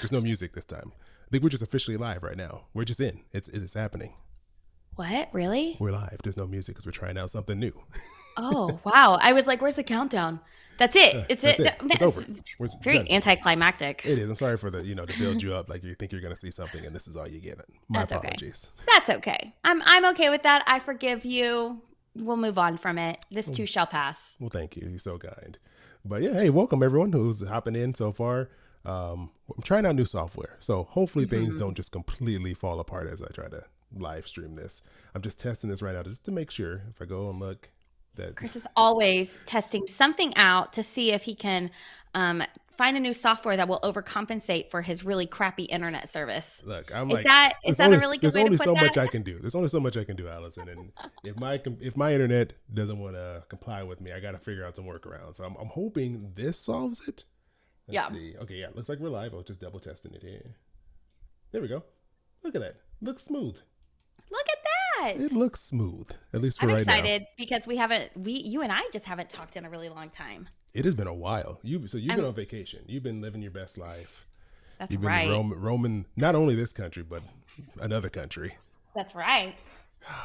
There's no music this time. I think we're just officially live right now. We're just in. It's happening. What? Really? We're live. There's no music because we're trying out something new. Oh, wow. I was like, where's the countdown? That's it. It's That's it. it. Man, It's over. It's very done. anticlimactic. It is. I'm sorry for the, to build you up like you think you're going to see something and this is all you get. My That's okay. apologies. That's okay. I'm okay with that. I forgive you. We'll move on from it. This too shall pass. Well, thank you. You're so kind. But yeah, hey, welcome everyone who's hopping in so far. I'm trying out new software. So hopefully things don't just completely fall apart as I try to live stream this. I'm just testing this right now just to make sure if I go and look that Chris is always testing something out to see if he can find a new software that will overcompensate for his really crappy internet service. Look, I'm Is like, that a really good way to put There's only so that? much I can do. There's only so much I can do, Allison. And if my internet doesn't want to comply with me, I got to figure out some workarounds. So I'm hoping this solves it. Let's see. Okay, yeah, looks like we're live. I'll just double testing it here. There we go. Look at that. Looks smooth. Look at that. It looks smooth, at least for I'm right now. excited because you and I just haven't talked in a really long time. It has been a while. You've been on vacation. You've been living your best life. That's You've been right. roaming not only this country but another country. That's right.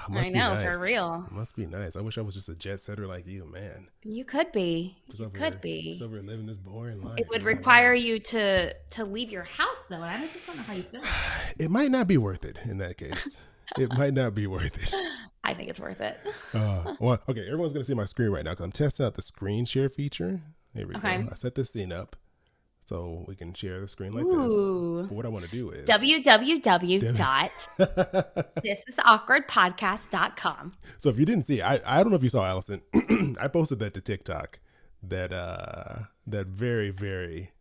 Must I be know, nice. for real. It must be nice. I wish I was just a jet setter like you, man. You could be. Just You over could here- be. Just over here living this boring life. It would man. require you to leave your house, though. And I just don't know how you feel. It might not be worth it in that case. It might not be worth it. I think it's worth it. Well, okay, everyone's going to see my screen right now because I'm testing out the screen share feature. Here we Okay. go. I set this scene up so we can share the screen like Ooh. this. But what I want to do is www.thisisawkwardpodcast.com. So if you didn't see, I don't know if you saw, Allison. I posted that to TikTok. That very, very.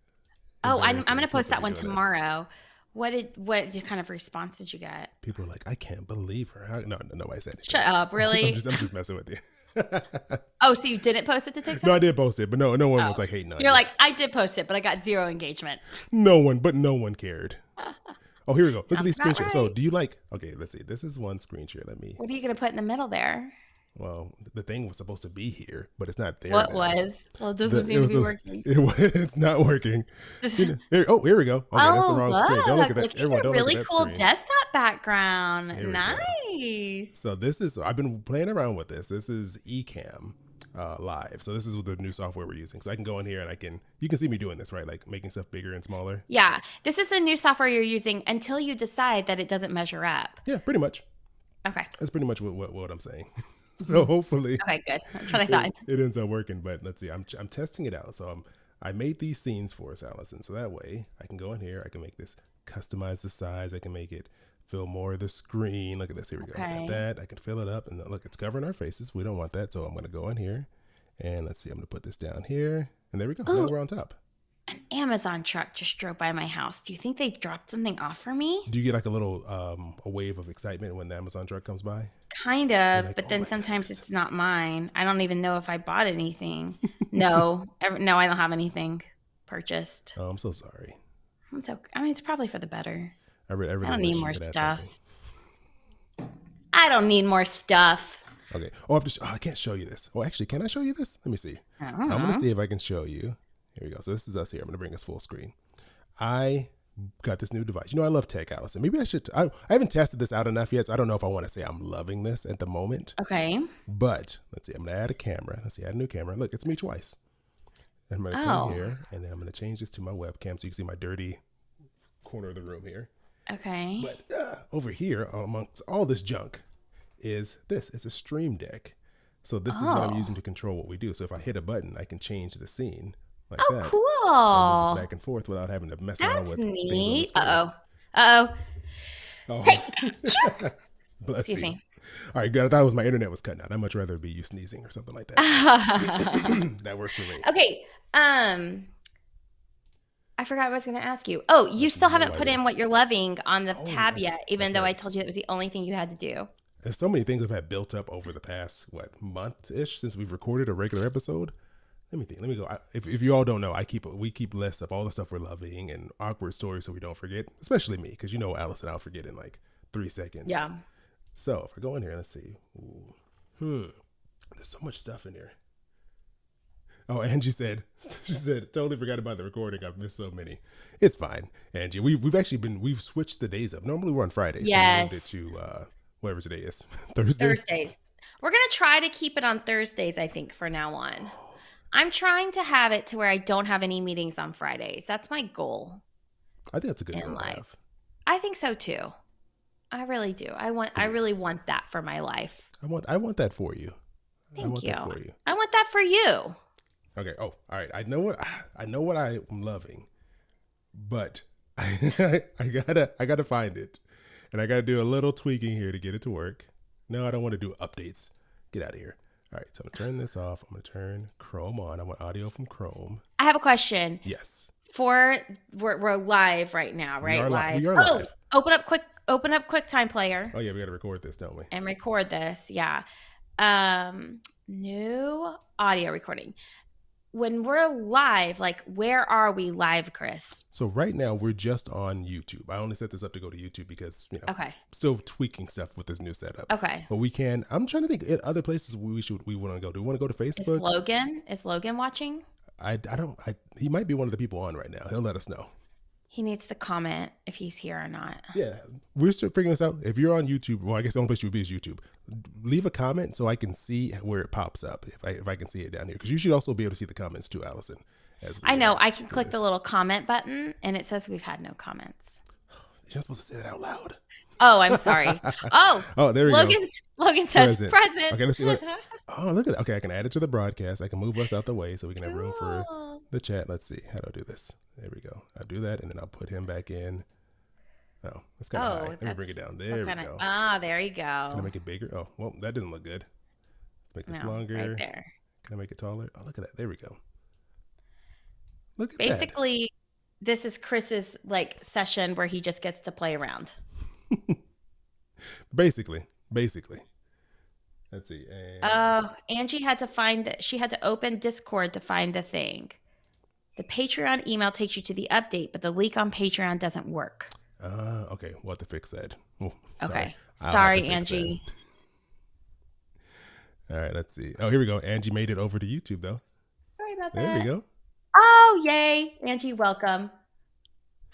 Oh, I'm going to clip post of that me one doing that. tomorrow. What kind of response did you get? People are like, I can't believe her. No, I said it. Shut up, really? I'm just messing with you. Oh, so you didn't post it to TikTok? No, I did post it, but no one was like hating on You're you. like, I did post it, but I got 0 engagement. No one cared. Oh, here we go. Look at these screen Sounds shares. about So do you like, okay, let's see. This is one screen share. What are you going to put in the middle there? Well, the thing was supposed to be here, but it's not there. What now. was? Well, it doesn't seem to be working. It's not working. Here we go. Okay, that's the wrong screen. Don't look at that. Look at Everyone, your don't really look at that cool screen. desktop background. Here we go. Nice. So I've been playing around with this. This is Ecamm Live. So this is the new software we're using. So I can go in here and you can see me doing this, right? Like making stuff bigger and smaller. Yeah. This is the new software you're using until you decide that it doesn't measure up. Yeah, pretty much. Okay. That's pretty much what I'm saying. So hopefully Okay, good. That's what I thought. it ends up working, but let's see. I'm testing it out. So I made these scenes for us, Allison. So that way I can go in here. I can make this, customize the size. I can make it fill more of the screen. Look at this. Here we go. I got that. I can fill it up. And look, it's covering our faces. We don't want that. So I'm going to go in here. And let's see. I'm going to put this down here. And there we go. Now we're on top. An Amazon truck just drove by my house. Do you think they dropped something off for me? Do you get like a little a wave of excitement when the Amazon truck comes by? Kind of, like, but "Oh then my sometimes goodness." it's not mine. I don't even know if I bought anything. No, I don't have anything purchased. Oh, I'm so sorry. It's okay. I mean, it's probably for the better. I really I don't wish need you more could add stuff. something. I don't need more stuff. Okay. Oh, I can't show you this. Oh, actually, can I show you this? Let me see. I'm going to see if I can show you. Here we go. So this is us here. I'm going to bring us full screen. I got this new device. I love tech, Allison. Maybe I should. I haven't tested this out enough yet, so I don't know if I want to say I'm loving this at the moment. Okay. But let's see. I'm going to add a camera. Let's see. Add a new camera. Look, it's me twice. And I'm going to come here, and then I'm going to change this to my webcam so you can see my dirty corner of the room here. Okay. But over here, amongst all this junk, is this. It's a stream deck. So this is what I'm using to control what we do. So if I hit a button, I can change the scene like that. Cool. And move this back and forth without having to mess around That's with neat. things on Uh-oh. the screen. Oh. Hey. But let's Excuse see. me. All right, good. I thought it was my internet was cutting out. I'd much rather it be you sneezing or something like that. That works for me. Okay. I forgot what I was going to ask you. Oh, you still haven't put in what you're loving on the tab yet, even though I told you that was the only thing you had to do. There's so many things I've had built up over the past, month-ish since we've recorded a regular episode. Let me think. Let me go. If you all don't know, we keep lists of all the stuff we're loving and awkward stories so we don't forget, especially me, because Allison, I'll forget in like 3 seconds. Yeah. So if I go in here, let's see. There's so much stuff in here. Oh, Angie said, she said, totally forgot about the recording. I've missed so many. It's fine, Angie. We've switched the days up. Normally we're on Friday, so we moved it Yes. to whatever today is, Thursday. Thursdays. We're going to try to keep it on Thursdays, I think, for now on. I'm trying to have it to where I don't have any meetings on Fridays. That's my goal I think that's a good in goal to life. have. I think so too. I really do. I really want that for my life. I want that for you. Thank you. That for you. I want that for you. Okay. Oh, all right. I know what I'm loving, but I gotta find it, and I gotta do a little tweaking here to get it to work. No, I don't want to do updates. Get out of here. All right. So I'm gonna turn this off. I'm gonna turn Chrome on. I want audio from Chrome. I have a question. Yes. We're live right now, right? We are live. Open up QuickTime Player. Oh yeah, we gotta record this, don't we? And record this. Yeah. New audio recording. When we're live, like, where are we live, Chris? So right now we're just on YouTube. I only set this up to go to YouTube because, okay, still tweaking stuff with this new setup. Okay. But we can, I'm trying to think other places we want to go. Do we want to go to Facebook? Is Logan watching? He might be one of the people on right now. He'll let us know. He needs to comment if he's here or not. Yeah, we're still figuring this out. If you're on YouTube, well, I guess the only place you would be is YouTube. Leave a comment so I can see where it pops up. If I can see it down here, because you should also be able to see the comments too, Allison. I know. I can click the little comment button, and it says we've had no comments. You're not supposed to say that out loud. Oh, I'm sorry. Oh, there we go. Logan says present. Okay, let's see. Look at that. Okay, I can add it to the broadcast. I can move us out the way so we can have room for the chat. Let's see. How do I do this? There we go. I'll do that, and then I'll put him back in. Oh, that's kind of high. Let me bring it down. There we go. There you go. Can I make it bigger? Oh, well, that doesn't look good. Let's make this longer. Right there. Can I make it taller? Oh, look at that. There we go. Look at Basically, this is Chris's session where he just gets to play around. Basically. Let's see. Angie had to open Discord to find the thing. The Patreon email takes you to the update, but the link on Patreon doesn't work. Okay. We'll have to fix that. Oh, okay. Sorry, Angie. All right. Let's see. Oh, here we go. Angie made it over to YouTube, though. Sorry about that. There we go. Oh, yay. Angie, welcome.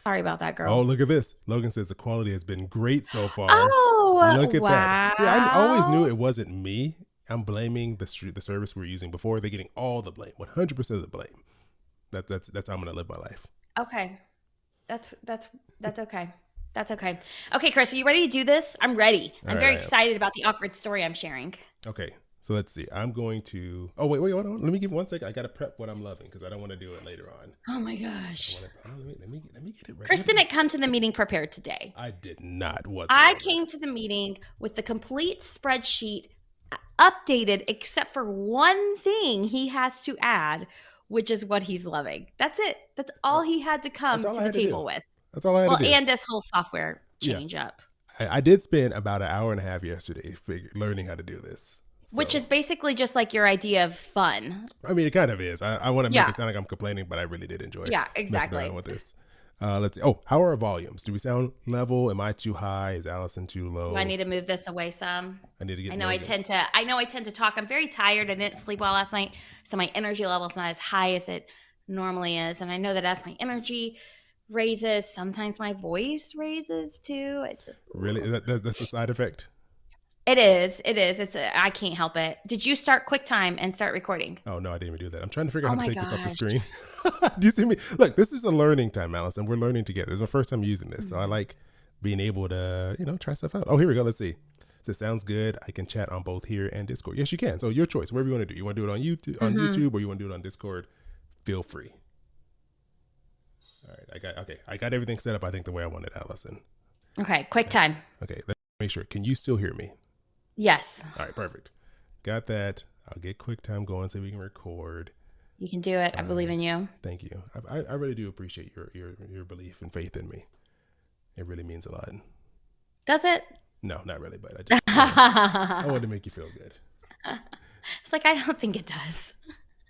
Sorry about that, girl. Oh, look at this. Logan says the quality has been great so far. Oh, look at that. See, I always knew it wasn't me. I'm blaming the service we're using before. They're getting all the blame, 100% of the blame. That's how I'm gonna live my life. Okay, that's okay. That's okay. Okay, Chris, are you ready to do this? I'm ready. I'm very excited about the awkward story I'm sharing. Okay, so let's see. I'm going to. Oh wait, hold on. Let me give 1 second. I gotta prep what I'm loving because I don't want to do it later on. Oh my gosh. Let me get it ready. Chris didn't come to the meeting prepared today. I did not. Whatsoever. I came to the meeting with the complete spreadsheet updated, except for one thing he has to add, which is what he's loving. That's it. That's all he had to come to the table with. That's all I had to do. And this whole software change up. I did spend about an hour and a half yesterday learning how to do this. So. Which is basically just like your idea of fun. I mean, it kind of is. I want to make it sound like I'm complaining, but I really did enjoy messing around with this. Let's see. Oh, how are our volumes? Do we sound level? Am I too high? Is Allison too low? Do I need to move this away some? I need to get. I know I tend to talk. I'm very tired. I didn't sleep well last night, so my energy level is not as high as it normally is. And I know that as my energy raises, sometimes my voice raises too. It's just really that's a side effect. It is. I can't help it. Did you start QuickTime and start recording? Oh, no, I didn't even do that. I'm trying to figure out how to take this off the screen. Do you see me? Look, this is a learning time, Allison. We're learning together. It's my first time using this. So I like being able to, try stuff out. Oh, here we go. Let's see. So it sounds good. I can chat on both here and Discord. Yes, you can. So your choice. Whatever you want to do. You want to do it on YouTube or you want to do it on Discord? Feel free. All right. I got everything set up, I think, the way I wanted, Allison. Okay. QuickTime. Okay. Let's make sure. Can you still hear me? Yes. All right, perfect. Got that. I'll get QuickTime going so we can record. You can do it. I believe in you. Thank you. I really do appreciate your belief and faith in me. It really means a lot. Does it? No, not really, but I want to make you feel good. It's like, I don't think it does.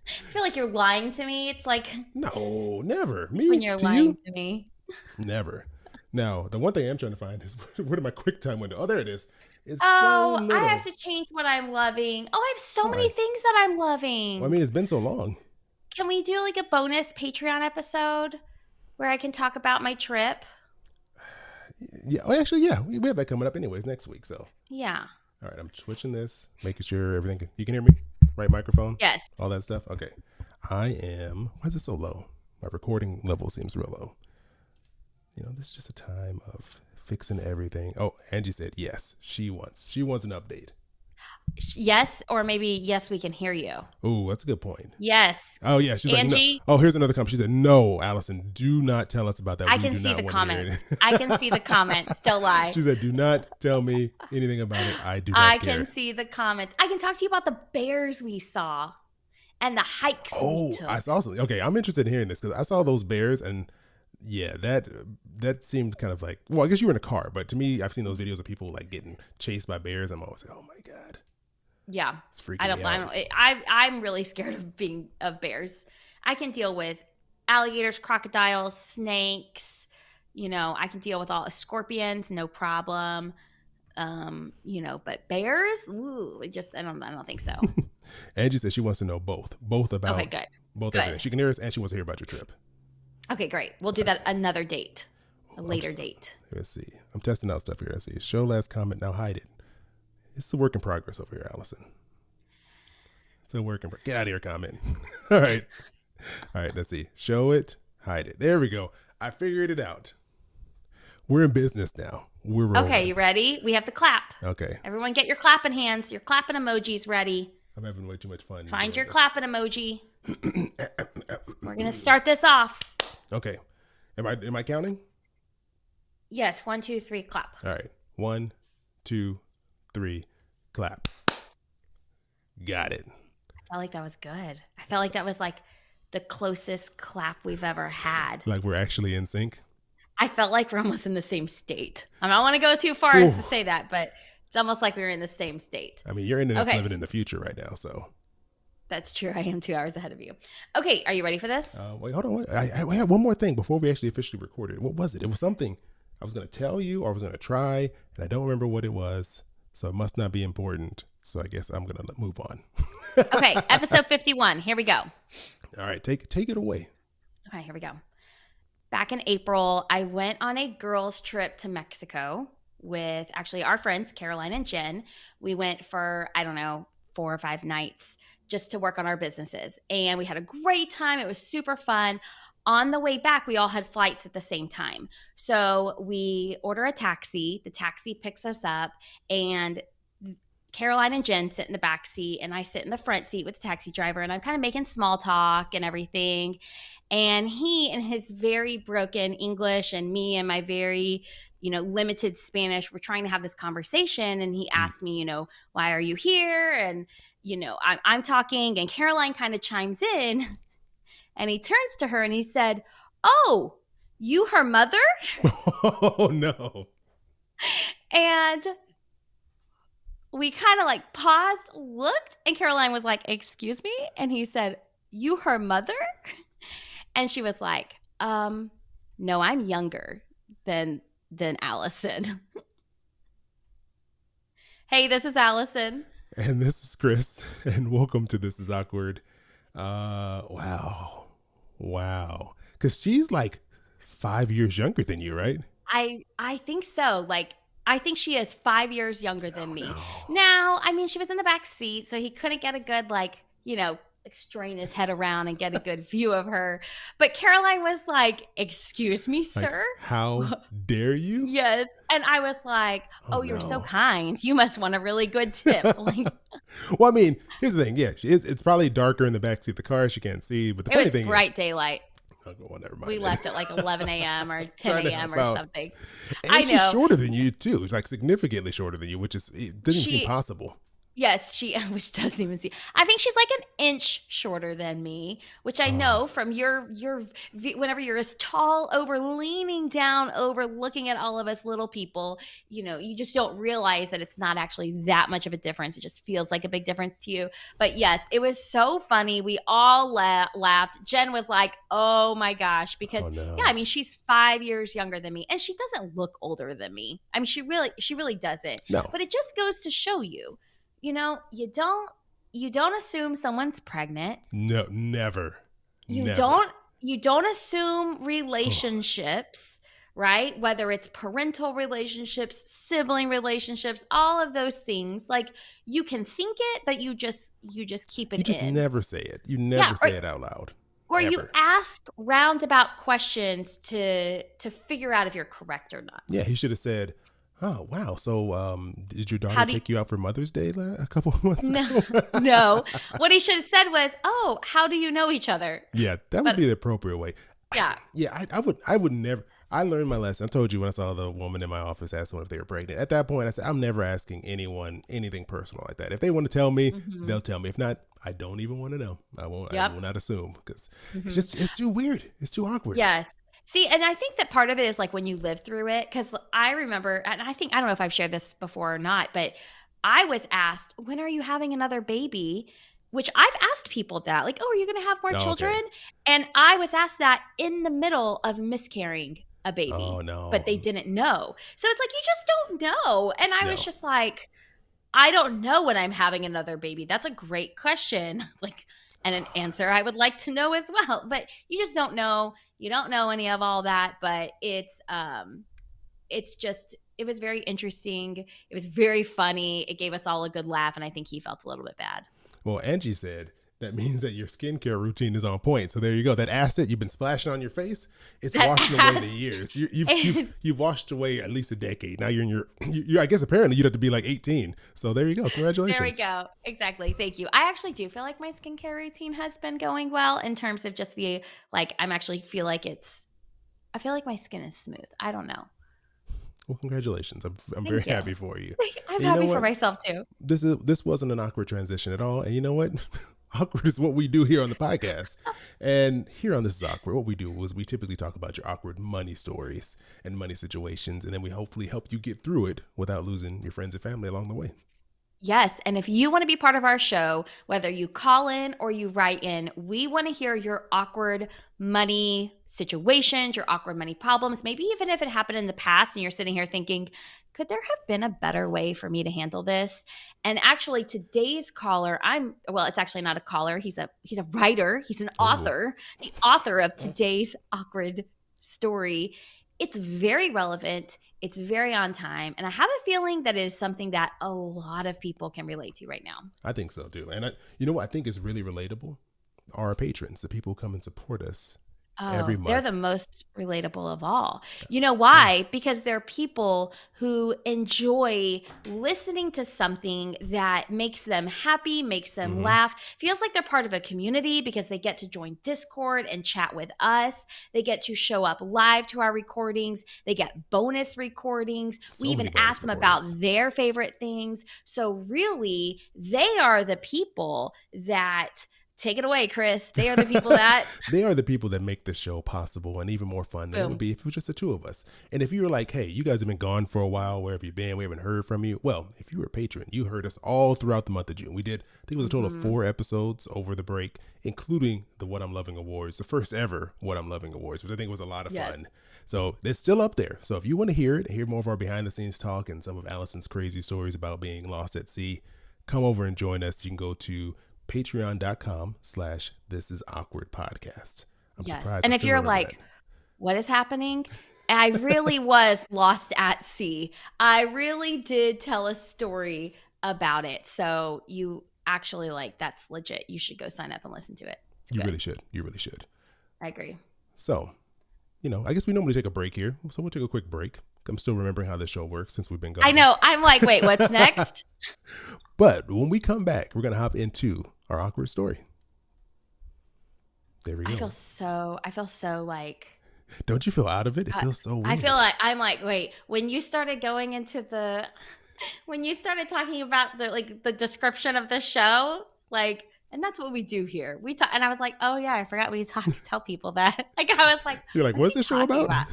I feel like you're lying to me. It's like, no, never. Me when you're lying to me. Never. Now, the one thing I'm trying to find is where did my QuickTime window? Oh, there it is. It's so little. I have to change what I'm loving. Oh, I have so many things that I'm loving. Well, I mean, it's been so long. Can we do like a bonus Patreon episode where I can talk about my trip? Yeah, well, actually, yeah, we have that coming up anyways next week. So Yeah. all right, I'm switching this, making sure everything. You can hear me, right? Microphone, Yes. all that stuff. Okay, I am. Why is it so low? My recording level seems real low. You know, this is just a time of fixing everything. Oh, Angie said yes. She wants an update. Yes, or maybe yes, we can hear you. Oh, that's a good point. Yes. Oh yeah, she's Angie, like no. Oh, here's another comment. She said no, Allison, do not tell us about that. I We can do see not the want to hear comments. it. I can see the comments. Don't lie. She said, do not tell me anything about it. I do not I care. can see the comments. I can talk to you about the bears we saw and the hikes we took. I saw something. Okay, I'm interested in hearing this because I saw those bears and yeah, that seemed kind of like, well, I guess you were in a car, but to me, I've seen those videos of people like getting chased by bears. I'm always like, oh my God. Yeah. It's freaking me out. I'm really scared of bears. I can deal with alligators, crocodiles, snakes. You know, I can deal with all scorpions, no problem. You know, but bears, ooh, I don't think so. Angie said she wants to know both about Okay, good. both Good. everything. She can hear us and she wants to hear about your trip. Okay, great. We'll do that another date, a later date. Let's see. I'm testing out stuff here. Let's see. Show last comment, now hide it. It's a work in progress over here, Allison. It's a work in progress. Get out of here, comment. All right. All right, let's see. Show it, hide it. There we go. I figured it out. We're in business now. We're rolling. Okay, you ready? We have to clap. Okay. Everyone get your clapping hands, your clapping emojis ready. I'm having way too much fun. Find your clapping emoji. We're going to start this off. Okay. Am I counting? Yes, 1, 2, 3, clap. All right. 1, 2, 3, clap. Got it. I felt like that was good. I felt like that was like the closest clap we've ever had. Like we're actually in sync. I felt like we're almost in the same state. I don't want to go too far as to say that, but it's almost like we were in the same state. I mean, you're living in the future right now, so. That's true. I am 2 hours ahead of you. Okay, are you ready for this? Wait, hold on. I had one more thing before we actually officially recorded. What was it? It was something I was going to tell you or I was going to try, and I don't remember what it was, so it must not be important. So I guess I'm going to move on. Okay, episode 51. Here we go. All right, take it away. Okay, here we go. Back in April, I went on a girls' trip to Mexico with actually our friends, Caroline and Jen. We went for, 4 or 5 nights just to work on our businesses. And we had a great time. It was super fun. On the way back, we all had flights at the same time. So we order a taxi. The taxi picks us up, and Caroline and Jen sit in the back seat, and I sit in the front seat with the taxi driver, and I'm kind of making small talk and everything. And he, in his very broken English, and me and my very, limited Spanish, we're trying to have this conversation. And he asked me, why are you here? And, I'm talking, and Caroline kind of chimes in, and he turns to her and he said, "Oh, you her mother?" Oh, no. And we kind of like paused, looked, and Caroline was like, "Excuse me?" And he said, "You her mother?" And she was like, "No, I'm younger than Allison." Hey, this is Allison. And this is Chris, and welcome to This Is Awkward. Wow. Because she's like 5 years younger than you, right? I think so. Like, I think she is 5 years younger than me. No. Now, I mean, she was in the back seat, so he couldn't get a good, strain his head around and get a good view of her. But Caroline was like, "Excuse me, sir? How dare you?" Yes. And I was like, "Oh, you're so kind. You must want a really good tip." Well, I mean, here's the thing. Yeah, it's probably darker in the backseat of the car. She can't see. But the funny thing is, bright daylight. Well, never mind. We left at like 11 a.m. or 10 a.m. or something. And she's shorter than you, too. It's like significantly shorter than you, which it doesn't seem possible. Yes, which doesn't even see. I think she's like an inch shorter than me, which I know from your whenever you're as tall over, leaning down over, looking at all of us little people, you just don't realize that it's not actually that much of a difference. It just feels like a big difference to you. But yes, it was so funny. We all laughed. Jen was like, "Oh my gosh," because yeah, I mean, she's 5 years younger than me, and she doesn't look older than me. I mean, she really doesn't. No. But it just goes to show you. You don't assume someone's pregnant. No, never. you Never. don't assume relationships, right? Whether it's parental relationships, sibling relationships, all of those things. Like you can think it, but you just keep You it just in. never say it. You Yeah, never say it out loud. or you Ever. ask roundabout questions to figure out if you're correct or not. Yeah, he should have said, "Oh, wow. So, did your daughter How do you take you out for Mother's Day a couple of months No, ago?" no. What he should have said was, "Oh, how do you know each other?" Yeah, that would But be the appropriate way. yeah, Yeah, I would never. I learned my lesson. I told you when I saw the woman in my office ask someone if they were pregnant. At that point, I said, I'm never asking anyone anything personal like that. If they want to tell me, hmm they'll tell me. If not, I don't even want to know. I won't. I yep. will not assume because hmm it's too weird. It's too awkward. Yes. See, and I think that part of it is like when you live through it, because I remember, and I don't know if I've shared this before or not, but I was asked, when are you having another baby? Which I've asked people that, like, oh, are you going to have more Oh, children? okay. And I was asked that in the middle of miscarrying a Oh baby, no. but they didn't know. So it's like, you just don't know. And I was No. just like, I don't know when I'm having another baby. That's a great question. Like, and an answer I would like to know as well. But you just don't know. You don't know any of all that. But it's just it was very interesting. It was very funny. It gave us all a good laugh, and I think he felt a little bit bad. Well, Angie said that means that your skincare routine is on point. So there you go. That acid you've been splashing on your face, it's That washing away the ass. years. You've And you've washed away at least a decade. Now you're in your. I guess apparently you'd have to be like 18. So there you go. there we Congratulations. go. Exactly. Thank you. I actually do feel like my skincare routine has been going well in terms of just the like. I'm actually feel like it's. I feel like my skin is smooth. I don't know. Well, congratulations. I'm very Thank you. happy for you. I'm And you know happy for what? myself too. This wasn't an awkward transition at all. And you know what? Awkward is what we do here on the podcast. And here on This Is Awkward, what we do is we typically talk about your awkward money stories and money situations, and then we hopefully help you get through it without losing your friends and family along the way. Yes. And if you want to be part of our show, whether you call in or you write in, we want to hear your awkward money situations, your awkward money problems. Maybe even if it happened in the past and you're sitting here thinking, could there have been a better way for me to handle this? And actually today's caller, well, it's actually not a caller. He's a writer, he's an Ooh. author, the author of today's awkward story. It's very relevant. It's very on time. And I have a feeling that it is something that a lot of people can relate to right now. I think so too. And you know what I think is really relatable? Our patrons, the people who come and support us every Oh, they're the month. most relatable of all. You know Yeah. why? Because they're people who enjoy listening to something that makes them happy, makes them Mm-hmm. laugh, feels like they're part of a community because they get to join Discord and chat with us. They get to show up live to our recordings. They get bonus recordings. We So even many bonus ask them about recordings. their favorite things. So, really, they are the people that take it away, Chris. They are the people that They are the people that make this show possible and even more fun than it would boom. be if it was just the two of us. And if you were like, hey, you guys have been gone for a while, where have you been? We haven't heard from you. Well, if you were a patron, you heard us all throughout the month of June. We did, I think it was a total of Mhm. 4 episodes over the break, including the What I'm Loving Awards, the first ever What I'm Loving Awards, which I think was a lot of Yes. fun. So it's still up there. So if you want to hear it, hear more of our behind the scenes talk and some of Allison's crazy stories about being lost at sea, come over and join us. You can go to patreon.com/this is awkward podcast. I'm Yes. surprised I And if still you're remember that. like, what is happening? I really was lost at sea. I really did tell a story about it. So you actually like that's legit. You should go sign up and listen to it. It's You good. really should. You really should. I agree. So, I guess we normally take a break here. So we'll take a quick break. I'm still remembering how this show works since we've been I gone. know. I'm like, wait, what's next? But when we come back, we're going to hop into our awkward story. There we go. I feel so like Don't you feel out of it? It I, feels so I feel weird. like I'm like, wait, when you started going into the when you started talking about the description of the show, like, and that's what we do here. We talk, and I was like, oh yeah, I forgot we talk tell people that. Like, I was like, You're like, what's what's he this show talking about? about?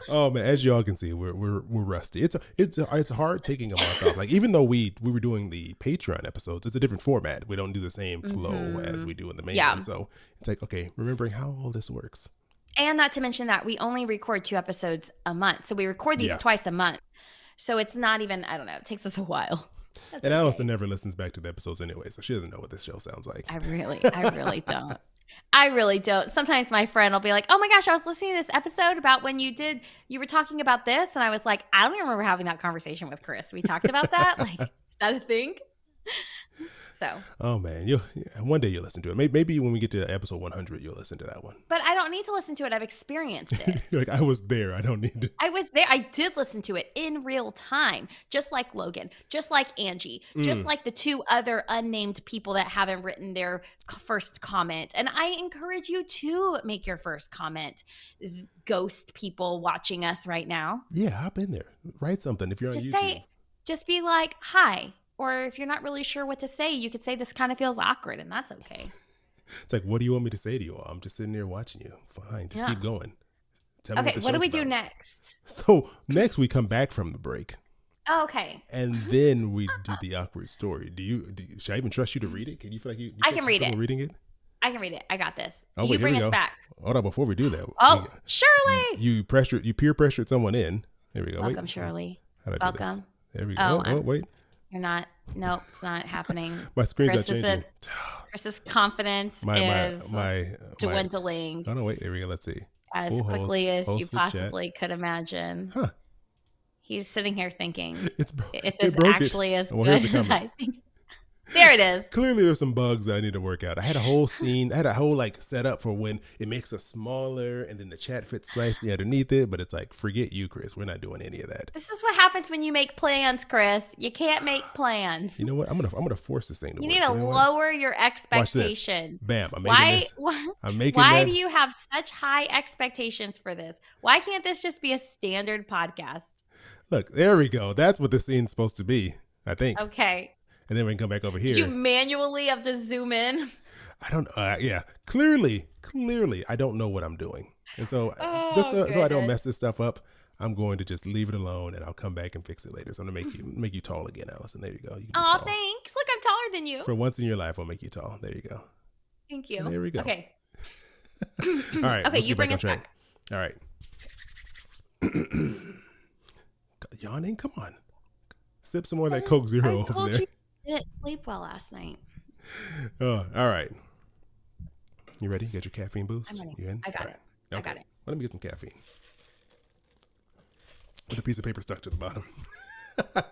Oh man, as y'all can see, we're rusty. It's hard taking a month off. Like even though we were doing the Patreon episodes, it's a different format. We don't do the same flow as hmm we do in the main Yeah, one. So it's like, okay, remembering how all this works. and not to mention that we only record 2 episodes a month, so we record these Yeah. twice a month. So it's not even. I don't know. It takes us a while. That's And Allison okay. never listens back to the episodes anyway, so she doesn't know what this show sounds like. I really don't. I really don't. Sometimes my friend will be like, "Oh my gosh, I was listening to this episode about when you were talking about this," and I was like, "I don't even remember having that conversation with Chris. We talked about that. Like, is that a thing?" So, Oh man, you one day you'll listen to it. Maybe when we get to episode 100, you'll listen to that one. but I don't need to listen to it. I've experienced it. Like I was there. I don't need to. I was there. I did listen to it in real time, just like Logan, just like Angie, just like the two other unnamed people that haven't written their first comment. And I encourage you to make your first comment. Ghost people watching us right now. Yeah, hop in there. Write something if you're on Just YouTube. just be like, hi. Or if you're not really sure what to say, you could say this kind of feels awkward, and that's okay. It's like, what do you want me to say to you all? I'm just sitting there watching you. Fine, just keep going. Tell me Okay, what do we do next? So next we come back from the break. Oh, okay. And then we do the awkward story. Should I even trust you to read it? Can you feel like you I can read it. Reading it? I can read it. I got this. Oh, you wait, bring here we us go. back. Hold on, before we do that. Oh, Shirley. You peer pressured someone in. There we go. Welcome, Shirley. How do I do this? Welcome. There we go. Oh, wait. You're not. Nope, it's not happening. My screen's not changing. Chris's confidence is dwindling. Oh no, wait. There we go. Let's see. As Full quickly as you host with possibly could imagine. Huh. He's sitting here thinking, It's actually as good as I think. There it is. Clearly, there's some bugs that I need to work out. I had a whole scene. I had a whole like setup for when it makes us smaller, and then the chat fits nicely underneath it. But it's like, forget you, Chris. We're not doing any of that. This is what happens when you make plans, Chris. You can't make plans. You know what? I'm gonna force this thing to you work. need to lower your expectations. Bam! I'm making this. I'm making. Why do you have such high expectations for this? Why can't this just be a standard podcast? Look, there we go. That's what the scene's supposed to be, I think. Okay. And then we can come back over here. Did you manually have to zoom in? I don't. Yeah. Clearly, I don't know what I'm doing, and so so I don't mess this stuff up, I'm going to just leave it alone, and I'll come back and fix it later. So I'm gonna make you tall again, Allison. There you go. Oh, thanks. Look, I'm taller than you. For once in your life, I'll make you tall. There you go. Thank you. And there we go. Okay. All right. Okay, you bring us back. All right. Yawning? Come on. Sip some more of that Coke Zero over there. You didn't sleep well last night. Oh, all right. You ready? You got your caffeine boost? I'm ready. You in? I got all it. Okay. I got it. Let me get some caffeine. With a piece of paper stuck to the bottom. All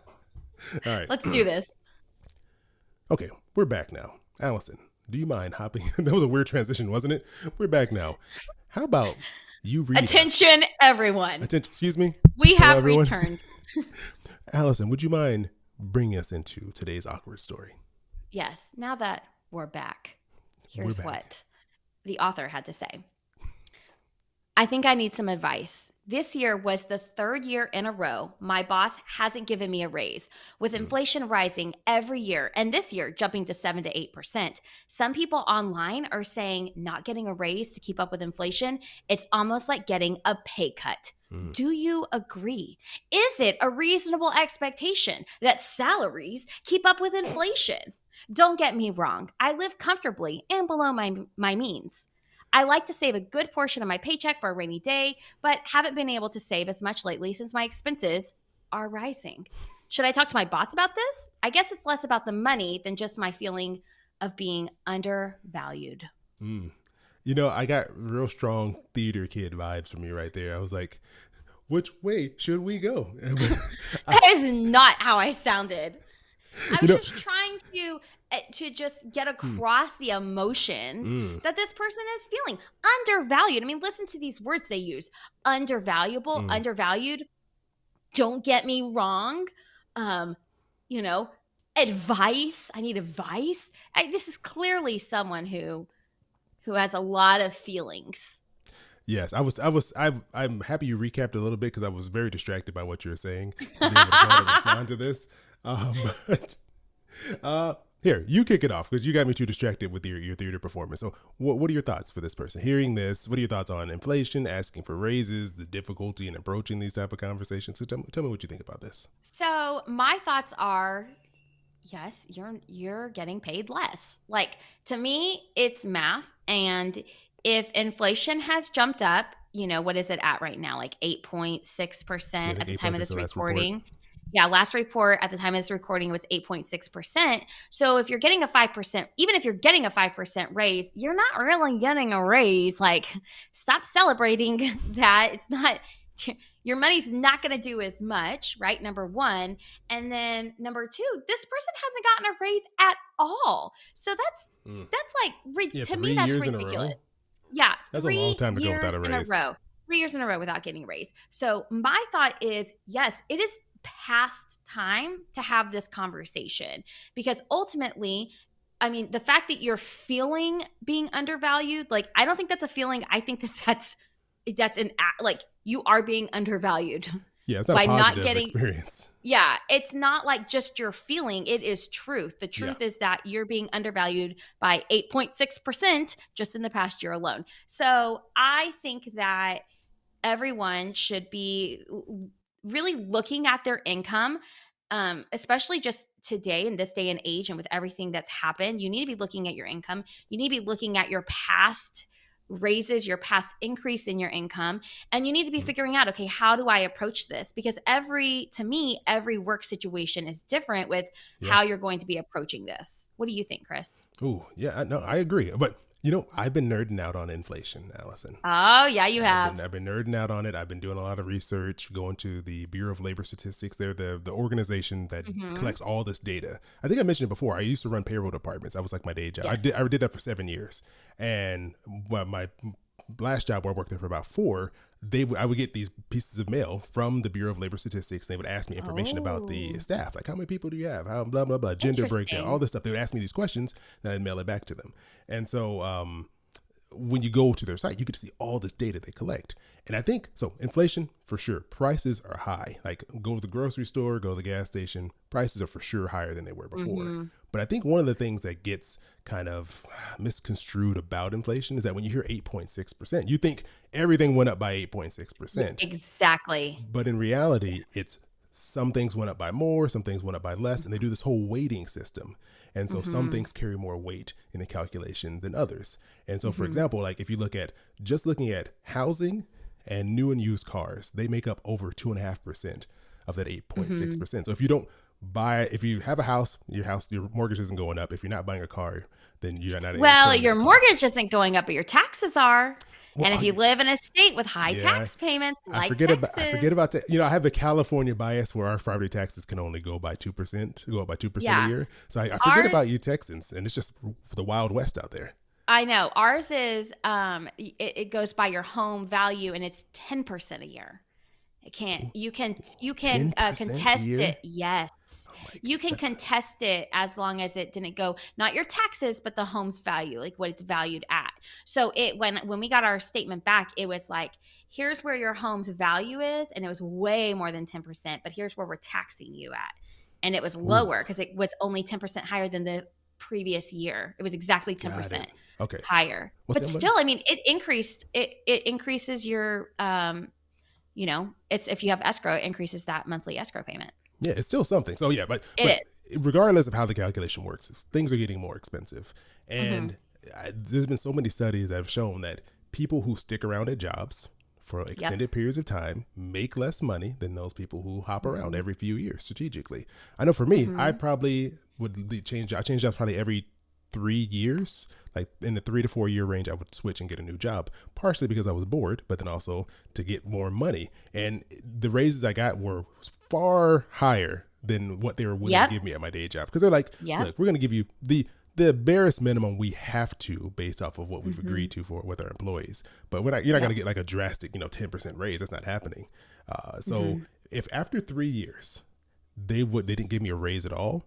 right. Let's do this. Okay, we're back now. Allison, do you mind hopping? That was a weird transition, wasn't it? We're back now. How about you read Attention, everyone. Excuse me? We have returned. Allison, would you mind bringing us into today's awkward story? Yes. Now that we're back, here's what the author had to say. I think I need some advice. This year was the third year in a row my boss hasn't given me a raise. With inflation rising every year, and this year jumping to 7 to 8%, some people online are saying not getting a raise to keep up with inflation, it's almost like getting a pay cut. Do you agree? Is it a reasonable expectation that salaries keep up with inflation? Don't get me wrong. I live comfortably and below my means. I like to save a good portion of my paycheck for a rainy day, but haven't been able to save as much lately since my expenses are rising. Should I talk to my boss about this? I guess it's less about the money than just my feeling of being undervalued. You know, I got real strong theater kid vibes from you right there. I was like, which way should we go? That is not how I sounded. I was just trying to just get across the emotions that this person is feeling. Undervalued. I mean, listen to these words they use. Undervaluable, undervalued. Don't get me wrong. Advice. I need advice. This is clearly someone who has a lot of feelings. Yes, I'm happy you recapped a little bit because I was very distracted by what you were saying to be able to respond to this. Here, you kick it off because you got me too distracted with your theater performance. So what are your thoughts for this person? Hearing this, what are your thoughts on inflation, asking for raises, the difficulty in approaching these type of conversations? So tell me what you think about this. So my thoughts are, yes, you're getting paid less. Like, to me, it's math. And if inflation has jumped up, what is it at right now? Like 8.6% at the time of this recording. Yeah, last report at the time of this recording was 8.6%. So if you're getting a 5%, even if you're getting a 5% raise, you're not really getting a raise. Like, stop celebrating that. It's not, your money's not going to do as much, right? Number one. And then number two, this person hasn't gotten a raise at all. So that's like, Yeah, to me, three that's years in a ridiculous. row. Yeah, That's a long 3 time to go years without a in a raise. row. 3 years in a row without getting a raise. So my thought is, yes, it is past time to have this conversation, because ultimately, I mean, the fact that you're feeling being undervalued, like, I don't think that's a feeling. I think that's an like, you are being undervalued Yeah, it's not a by not positive getting. experience. Yeah, it's not like just your feeling. It is truth. The Yeah. truth is that you're being undervalued by 8.6% just in the past year alone. So I think that everyone should be really looking at their income, especially just today in this day and age, and with everything that's happened. You need to be looking at your income. You need to be looking at your past raises, your past increase in your income, and you need to be figuring out, okay, how do I approach this? Because to me, every work situation is different with Yeah. how you're going to be approaching this. What do you think, Chris? Ooh, yeah, no, I agree. But I've been nerding out on inflation, Allison. Oh, yeah, you have. I've been nerding out on it. I've been doing a lot of research, going to the Bureau of Labor Statistics. They're the organization that collects all this data. I think I mentioned it before. I used to run payroll departments. That was like my day job. Yes. I did that for 7 years. And my last job where I worked there for about 4, I would get these pieces of mail from the Bureau of Labor Statistics. And they would ask me information about the staff, like how many people do you have, how blah blah blah, gender breakdown, all this stuff. They would ask me these questions, and I'd mail it back to them. And so when you go to their site, you get to see all this data they collect. And I think, so inflation, for sure, prices are high. Like, go to the grocery store, go to the gas station, prices are for sure higher than they were before. But I think one of the things that gets kind of misconstrued about inflation is that when you hear 8.6%, you think everything went up by 8.6%. Exactly. But in reality, it's some things went up by more, some things went up by less, and they do this whole weighting system. And so some things carry more weight in the calculation than others. And so, for example, like if you looking at housing and new and used cars, they make up over 2.5% of that 8.6%. So if if you have a house, your mortgage isn't going up. If you're not buying a car, then you're not. Well, your mortgage isn't going up, but your taxes are. Well, and if you live in a state with high tax payments, I forget about that. I have the California bias where our property taxes can only go by 2%, go up by 2% a year. So I forget about you Texans, and it's just the Wild West out there. I know. Ours is it goes by your home value, and it's 10% a year. You can contest it. Yes. You can contest it as long as it didn't go, not your taxes, but the home's value, like what it's valued at. So when we got our statement back, it was like, here's where your home's value is, and it was way more than 10%, but here's where we're taxing you at. And it was lower because it was only 10% higher than the previous year. It was exactly 10% higher. But still, I mean, it increases your it's, if you have escrow, it increases that monthly escrow payment. Yeah, it's still something. So yeah, but regardless of how the calculation works, things are getting more expensive. And there's been so many studies that have shown that people who stick around at jobs for extended periods of time make less money than those people who hop around every few years strategically. I know for me, I probably would change. I change jobs probably every 3 years. Like in the 3 to 4 year range, I would switch and get a new job, partially because I was bored, but then also to get more money. And the raises I got were far higher than what they were willing to give me at my day job. Because they're like, look, we're going to give you the barest minimum we have to based off of what we've agreed to with our employees. But you're not going to get like a drastic, 10% raise. That's not happening. So if after 3 years they didn't give me a raise at all,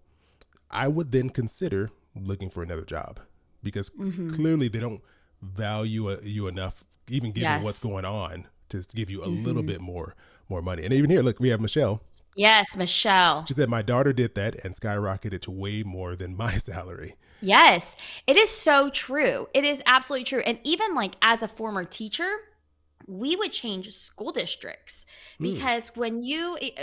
I would then consider looking for another job, because clearly they don't value you enough, even given what's going on, to give you a little bit more money. And even here, look, we have Michelle. Yes, Michelle. She said, my daughter did that and skyrocketed to way more than my salary. Yes, it is so true. It is absolutely true. And even like as a former teacher, we would change school districts Hmm. because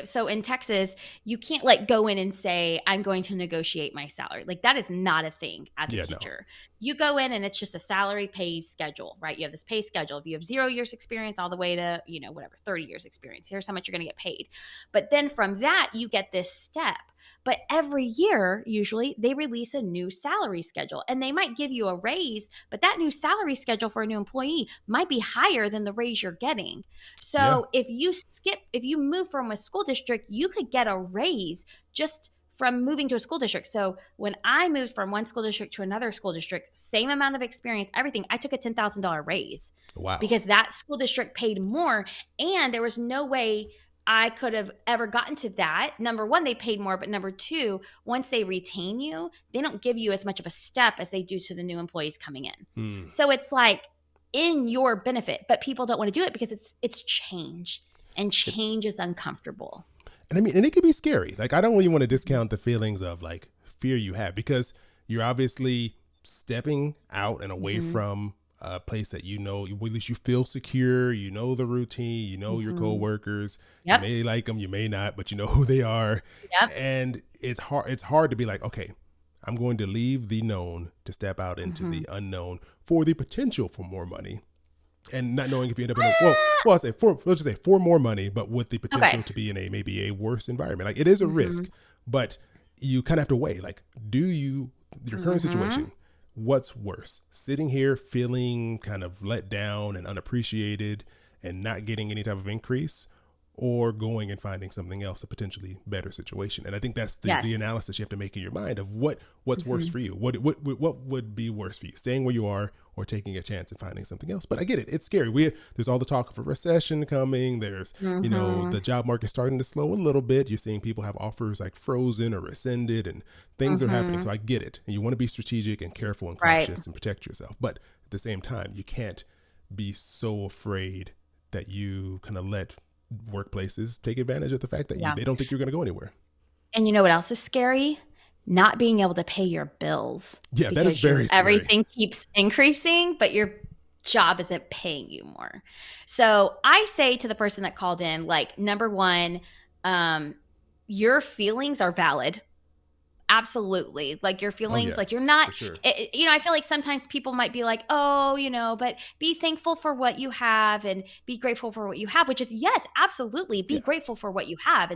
so in Texas, you can't like go in and say, I'm going to negotiate my salary. Like that is not a thing as a Yeah, no. teacher. You go in and it's just a salary pay schedule, right? You have this pay schedule. If you have 0 years experience all the way to, whatever, 30 years experience, here's how much you're going to get paid. But then from that, you get this step. But every year, usually, they release a new salary schedule and they might give you a raise, but that new salary schedule for a new employee might be higher than the raise you're getting. Yeah. So if you move from a school district, you could get a raise just from moving to a school district. So when I moved from one school district to another school district, same amount of experience, everything, I took a $10,000 raise Wow. because that school district paid more and there was no way I could have ever gotten to that. Number one, they paid more, but number two, once they retain you, they don't give you as much of a step as they do to the new employees coming in. Hmm. So it's like in your benefit, but people don't want to do it because it's change and It, change is uncomfortable. and I mean, and it can be scary. Like, I don't really want to discount the feelings of like fear you have because you're obviously stepping out and away Mm-hmm. from a place that at least you feel secure. You know the routine. You know your Mm-hmm. coworkers. You Yep. may like them, you may not, but you know who they are. Yep. And it's hard. It's hard to be like, okay, I'm going to leave the known to step out into Mm-hmm. the unknown for the potential for more money and not knowing if you end up in well, I'll say let's just say for more money, but with the Okay. potential to be in a maybe a worse environment. Like it is a Mm-hmm. risk, but you kind of have to weigh. Like, do your current Mm-hmm. situation? What's worse, sitting here feeling kind of let down and unappreciated and not getting any type of increase, or going and finding something else, a potentially better situation? And I think that's the Yes. analysis you have to make in your mind of what's worse Mm-hmm. for you. What would be worse for you, staying where you are or taking a chance and finding something else? But I get it; it's scary. There's all the talk of a recession coming. There's Mm-hmm. the job market starting to slow a little bit. You're seeing people have offers like frozen or rescinded, and things are happening. Mm-hmm. So I get it, and you want to be strategic and careful and Right. cautious and protect yourself. But at the same time, you can't be so afraid that you kind of let workplaces take advantage of the fact that Yeah. they don't think you're going to go anywhere. And you know what else is scary? Not being able to pay your bills Yeah, that is because your very scary. everything keeps increasing, but your job isn't paying you more. So I say to the person that called in, like, number one, um, your feelings are valid. Absolutely. Like your Oh feelings, yeah, like you're not, for sure. I feel like sometimes people might be like, oh, but be thankful for what you have and be grateful for what you have, which is, yes, absolutely. Be Yeah, grateful for what you have.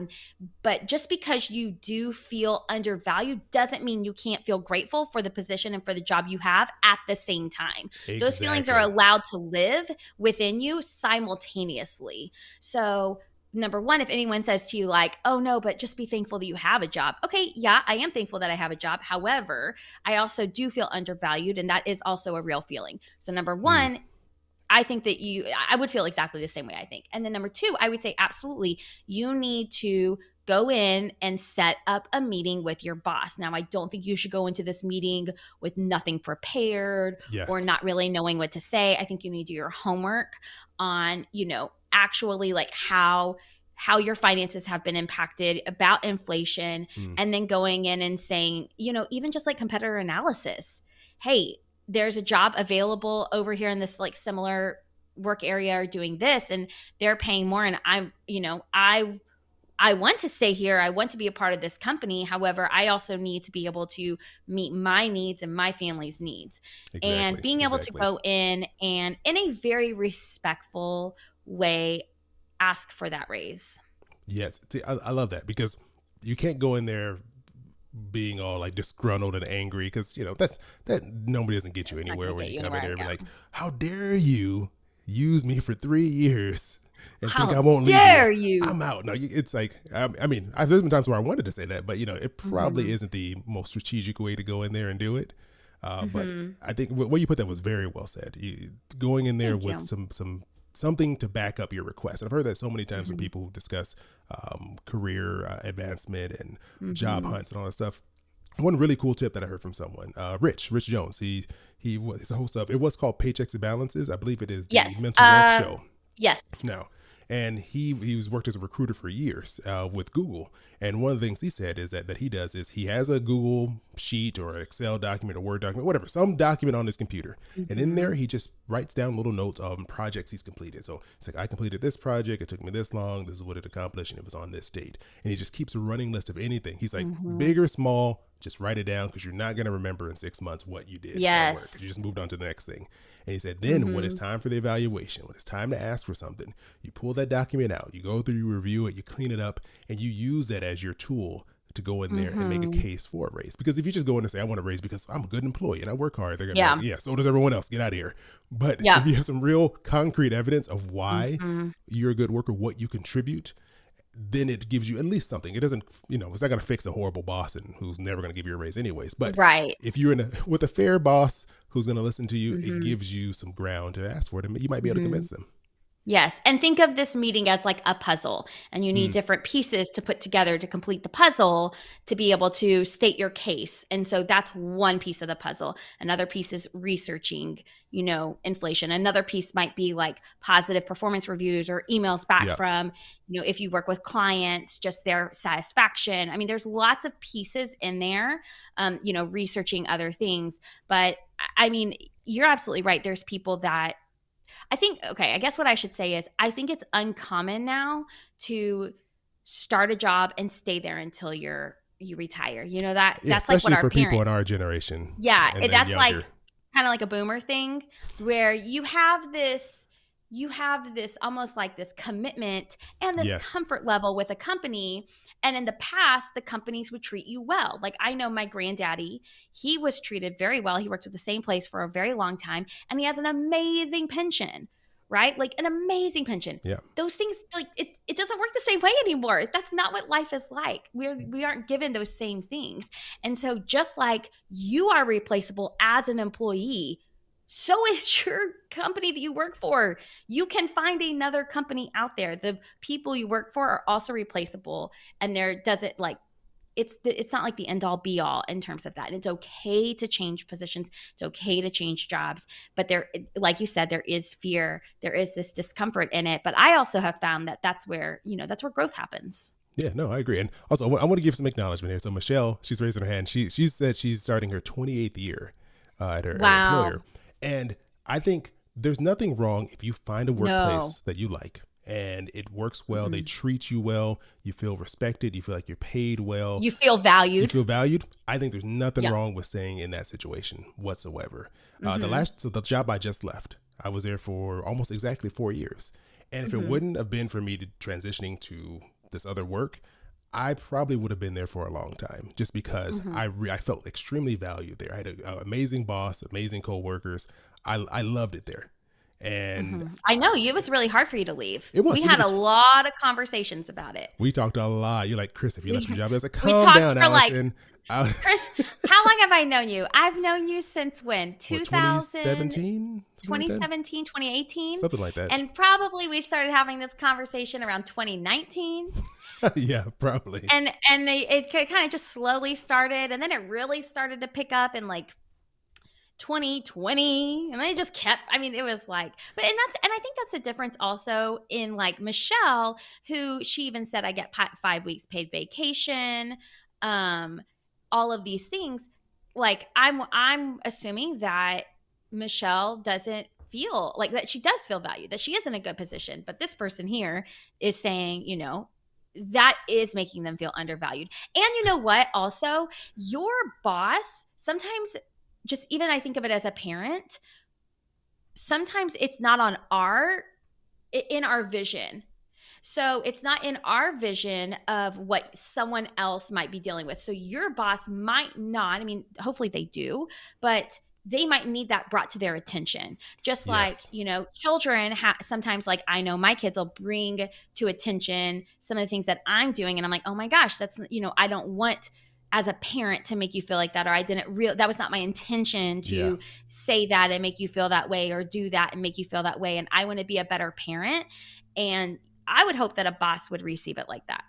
But just because you do feel undervalued doesn't mean you can't feel grateful for the position and for the job you have at the same time. Those feelings are exactly. allowed to live within you simultaneously. So, number one, if anyone says to you like, oh no, but just be thankful that you have a job. Okay, yeah, I am thankful that I have a job. However, I also do feel undervalued, and that is also a real feeling. So number Mm, one, I think that I would feel exactly the same way, I think. And then number two, I would say absolutely, you need to go in and set up a meeting with your boss. Now, I don't think you should go into this meeting with nothing prepared or yes. not really knowing what to say. I think you need to do your homework on, actually like how your finances have been impacted, about inflation, Mm, and then going in and saying, even just like competitor analysis. Hey, there's a job available over here in this like similar work area or doing this, and they're paying more, and I want to stay here. I want to be a part of this company. However, I also need to be able to meet my needs and my family's needs. And exactly. being able to Exactly. go in and in a very respectful way ask for that raise. Yes. See, I love that because you can't go in there being all like disgruntled and angry because that nobody doesn't get you It's not anywhere going to when get you you come in anywhere. there and be Yeah. like, how dare you use me for 3 years and think How I won't leave you? dare you? I'm out. No, it's like, I mean, there's been times where I wanted to say that, but it probably Mm-hmm. isn't the most strategic way to go in there and do it. But Mm-hmm. I think what you put that was very well said. Going in there Thank with you. something to back up your request. And I've heard that so many times when Mm-hmm. people discuss career advancement and job Mm-hmm. hunts and all that stuff. One really cool tip that I heard from someone, Rich Jones. He's the host of it was called Paychecks and Balances. I believe it is the Yes. mental wealth show Yes. now. and he was worked as a recruiter for years with Google. And one of the things he said is that he does is he has a Google sheet or an Excel document or Word document, whatever, some document on his computer, and in there he just writes down little notes of projects he's completed. So it's like, I completed this project, it took me this long, this is what it accomplished, and it was on this date. And he just keeps a running list of anything. He's like, big or small, just write it down, because you're not going to remember in 6 months what you did at work. You just moved on to the next thing. And he said, then when it's time for the evaluation, when it's time to ask for something, you pull that document out, you go through, you review it, you clean it up, and you use that as your tool to go in there and make a case for a raise. Because if you just go in and say, I want a raise because I'm a good employee and I work hard, they're going to be like, yeah, so does everyone else. Get out of here. But if you have some real concrete evidence of why you're a good worker, what you contribute, then it gives you at least something. It doesn't, it's not going to fix a horrible boss and who's never going to give you a raise anyways. But if you're with a fair boss who's going to listen to you, it gives you some ground to ask for it, and you might be able to convince them. Yes. And think of this meeting as like a puzzle, and you need different pieces to put together to complete the puzzle to be able to state your case. And so that's one piece of the puzzle. Another piece is researching, inflation. Another piece might be like positive performance reviews or emails back from, if you work with clients, just their satisfaction. I mean, there's lots of pieces in there, researching other things. But I mean, you're absolutely right. There's people that I guess what I should say is I think it's uncommon now to start a job and stay there until you retire. That's like what our for parents, people in our generation. Yeah, and that's younger. like kind of like a boomer thing where you have this almost like this commitment and this comfort level with a company. And in the past, the companies would treat you well. Like I know my granddaddy, he was treated very well. He worked with the same place for a very long time, and he has an amazing pension, right? Like an amazing pension. Yeah. Those things, like it doesn't work the same way anymore. That's not what life is like. We aren't given those same things. And so just like you are replaceable as an employee, so is your company that you work for. You can find another company out there. The people you work for are also replaceable, and there doesn't like it's not like the end all be all in terms of that. And it's okay to change positions. It's okay to change jobs, but there, like you said, there is fear. There is this discomfort in it. But I also have found that that's where growth happens. Yeah, no, I agree. And also I want to give some acknowledgement here. So Michelle, she's raising her hand. She said she's starting her 28th year at her employer. And I think there's nothing wrong if you find a workplace that you like and it works well. They treat you well. You feel respected. You feel like you're paid well. You feel valued. I think there's nothing wrong with staying in that situation whatsoever. The job I just left, I was there for almost exactly 4 years. And if it wouldn't have been for me transitioning to this other work, I probably would have been there for a long time, just because I felt extremely valued there. I had an amazing boss, amazing coworkers. I loved it there. And I know it was really hard for you to leave. We had a lot of conversations about it. We talked a lot. You're like, Chris, if you left your job, I was like, calm down, Allison. Chris, how long have I known you? I've known you since when? 2017? 2017, 2018? Something like that. And probably we started having this conversation around 2019. Yeah, probably. And it kind of just slowly started, and then it really started to pick up in like 2020, and then it just kept, it was like, and I think that's the difference also in like Michelle, who she even said, I get 5 weeks paid vacation, all of these things. Like I'm assuming that Michelle doesn't feel like that. She does feel valued, that she is in a good position, but this person here is saying, that is making them feel undervalued. And you know what? Also, your boss sometimes, just even I think of it as a parent, sometimes it's not in our vision. So it's not in our vision of what someone else might be dealing with. So your boss might not, hopefully they do, but they might need that brought to their attention. Just like, children sometimes, like I know my kids will bring to attention some of the things that I'm doing. And I'm like, oh my gosh, that's, I don't want as a parent to make you feel like that, or that was not my intention to say that and make you feel that way, or do that and make you feel that way. And I want to be a better parent. And I would hope that a boss would receive it like that.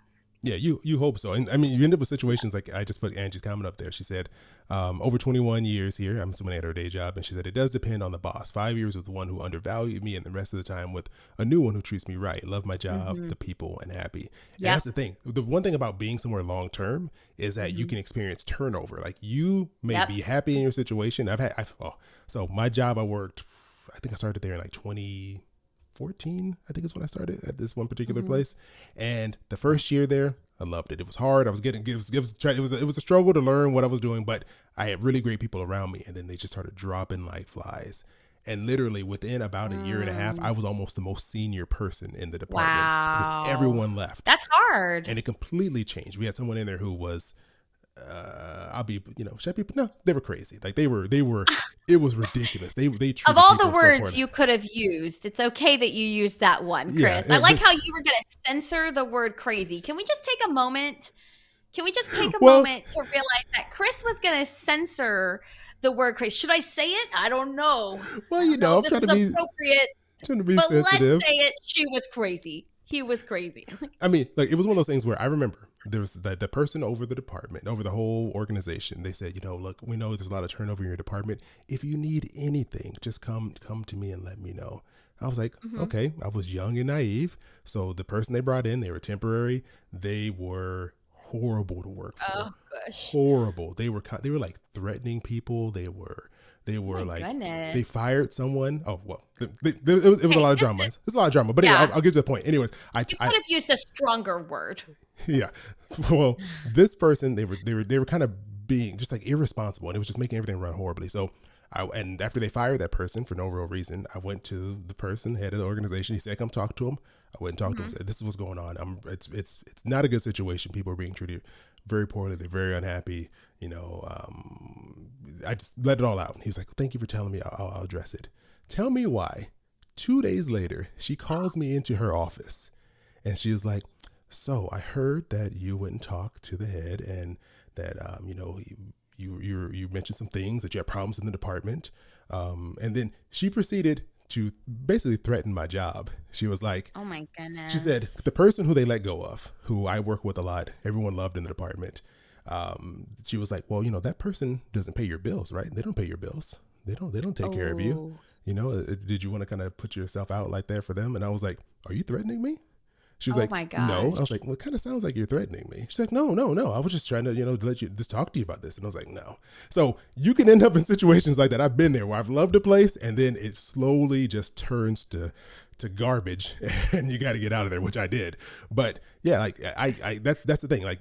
Yeah, you hope so. And I mean, you end up with situations like I just put Angie's comment up there. She said, over 21 years here, I'm assuming at her day job. And she said, it does depend on the boss. 5 years with the one who undervalued me, and the rest of the time with a new one who treats me right. Love my job, Mm-hmm. the people, and happy. And Yep. that's the thing. The one thing about being somewhere long term is that you Mm-hmm. can experience turnover. Like you may Yep. be happy in your situation. So my job, I think I started there in like 2014, I think is when I started at this one particular Mm-hmm. place. And the first year there, I loved it. It was hard. I was getting it was a struggle to learn what I was doing, but I had really great people around me, and then they just started dropping like flies. And literally within about a year and a half, I Mm. was almost the most senior person in the department because Wow. everyone left, That's hard. and it completely changed. We had someone in there who was I'll be, should people? No, they were crazy. Like they were. It was ridiculous. They Of treated all the people so words poorly. you could have used, it's okay that you used that one, Yeah, Chris. I like how you were going to censor the word crazy. Can we just take a moment? Can we just take a well, moment to realize that Chris was going to censor the word crazy? Should I say it? I don't know. well, I don't know if I'm this is appropriate, trying to be but let's sensitive. say it. She was crazy. He was crazy. I mean, like it was one of those things where I remember there was the person over the department, over the whole organization. They said, look, we know there's a lot of turnover in your department. If you need anything, just come to me and let me know. I was like, Hmm. okay. I was young and naive, so the person they brought in, they were temporary. They were horrible to work Oh, for. gosh. Horrible. They were like threatening people. They Oh, were my like they goodness. fired someone. Oh well, it was a Hey, lot of drama. It's a lot of drama. But anyway, yeah, I'll get to the point. Anyways, you could have used a stronger word. yeah. Well, this person they were kind of being just like irresponsible, and it was just making everything run horribly. So and after they fired that person for no real reason, I went to the person, head of the organization. He said, "Come talk to him." I went and talked to him. Hmm. Said, "This is what's going on. It's not a good situation. People are being treated very poorly. They're very unhappy. I just let it all out." He was like, "Thank you for telling me. I'll address it." Tell me why. 2 days later, she calls me into her office, and she was like, "So I heard that you went and talked to the head, and that you mentioned some things that you had problems in the department, and then she proceeded to basically threaten my job. She was like, Oh, my she said goodness. the person who they let go of, who I work with a lot, everyone loved in the department. She was like, well, that person doesn't pay your bills, right? They don't pay your bills. They don't take care of you. Oh, Did you want to kind of put yourself out like that for them?" And I was like, "Are you threatening me?" She was oh, like, my "No." I was gosh. like, "Well, it kind of sounds like you're threatening me." She's like, "No, no, no. I was just trying to, let you just talk to you about this." And I was like, "No." So you can end up in situations like that. I've been there where I've loved a place, and then it slowly just turns to garbage, and you got to get out of there, which I did. But yeah, like that's the thing. Like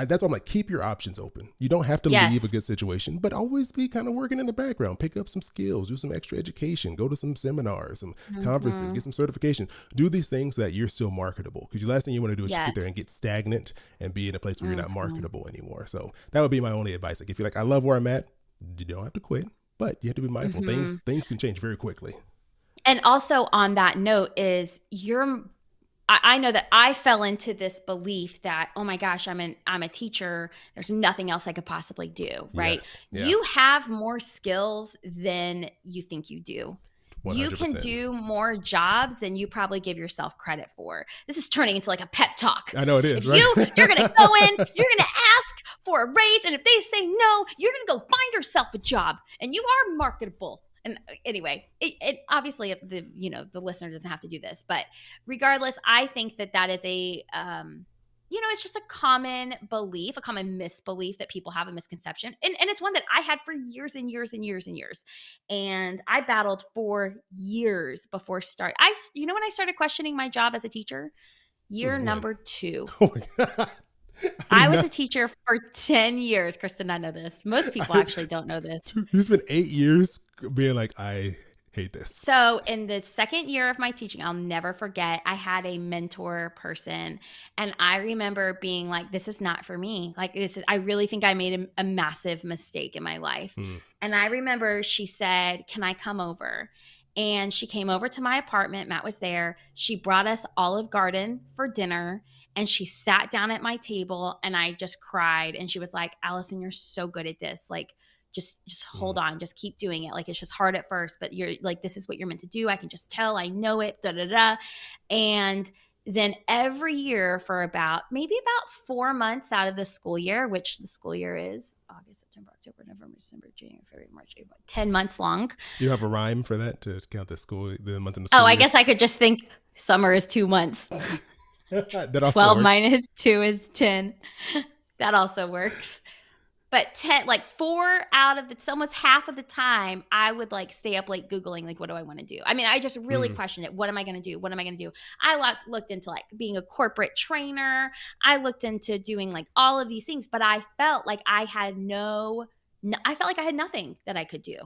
that's why I'm like, keep your options open. You don't have to leave a Yes. good situation, but always be kind of working in the background. Pick up some skills, do some extra education, go to some seminars, some conferences, Hmm. get some certifications. Do these things so that you're still marketable. Because the last thing you want to do is just Yes. sit there and get stagnant and be in a place where you're not Hmm. marketable anymore. So that would be my only advice. Like if you're like, I love where I'm at, you don't have to quit, but you have to be mindful. Hmm. Things can change very quickly. And also on that note is I know that I fell into this belief that, oh my gosh, I'm a teacher. There's nothing else I could possibly do, right? Yes. Yeah. You have more skills than you think you do. You can 100%. do more jobs than you probably give yourself credit for. This is turning into like a pep talk. I know it If is, right? you're going to go in, you're going to ask for a raise, and if they say no, you're going to go find yourself a job, and you are marketable. And anyway, it obviously the listener doesn't have to do this, but regardless, I think that is it's just a common belief, a common misbelief that people have, a misconception. And it's one that I had for years and years and years and years. And I battled for years before when I started questioning my job as a teacher? Year When? number 2. Oh my God. I did I was a not. teacher for 10 years. Kristen, I know this. Most people actually don't know this. You spent 8 years being like, I hate this. So, in the second year of my teaching, I'll never forget, I had a mentor person, and I remember being like, this is not for me. Like, I really think I made a massive mistake in my life. Hmm. And I remember she said, can I come over? And she came over to my apartment. Matt was there. She brought us Olive Garden for dinner, and she sat down at my table, and I just cried. And she was like, Allison, you're so good at this. Like, just Hmm. hold on, just keep doing it. Like, it's just hard at first, but you're like, this is what you're meant to do. I can just tell, I know it, da da da. And then every year for maybe about 4 months out of the school year, which the school year is August, September, October, November, December, January, February, March, April, 10 months long. You have a rhyme for that to count the month in the Oh, school I year? guess I could just think summer is 2 months. That also 12 works. minus 2 is 10. That also works. But 10, like 4 out of it's almost half of the time, I would like stay up late Googling, like, what do I want to do? I mean, I just really questioned it. What am I going to do? What am I going to do? I looked into like being a corporate trainer. I looked into doing like all of these things, but I felt like I felt like I had nothing that I could do.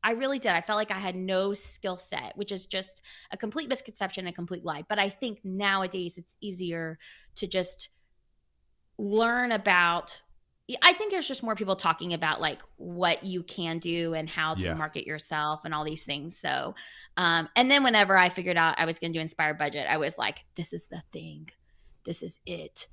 I really did. I felt like I had no skill set, which is just a complete misconception, a complete lie. But I think nowadays it's easier to just learn about. I think there's just more people talking about like what you can do and how to market yourself and all these things. So, and then whenever I figured out I was going to do Inspired Budget, I was like, this is the thing. This is it.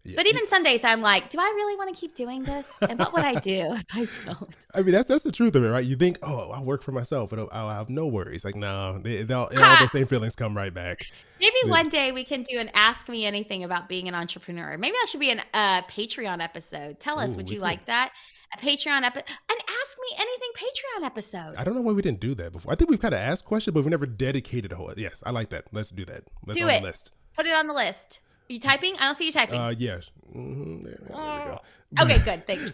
Yeah. But even some days I'm like, do I really want to keep doing this? And what would I do if I don't? I mean, that's the truth of it, right? You think, oh, I'll work for myself, but I'll have no worries. Like, no, all those same feelings come right back. Maybe one day we can do an Ask Me Anything about being an entrepreneur. Maybe that should be a Patreon episode. Tell us, would you like that? A Patreon episode, an Ask Me Anything Patreon episode. I don't know why we didn't do that before. I think we've kind of asked questions, but we never dedicated a whole. Yes, I like that. Let's do that. Let's do on it. The list. Put it on the list. Are you typing? I don't see you typing. Yeah. Mm-hmm. There we go. Okay, good. Thanks.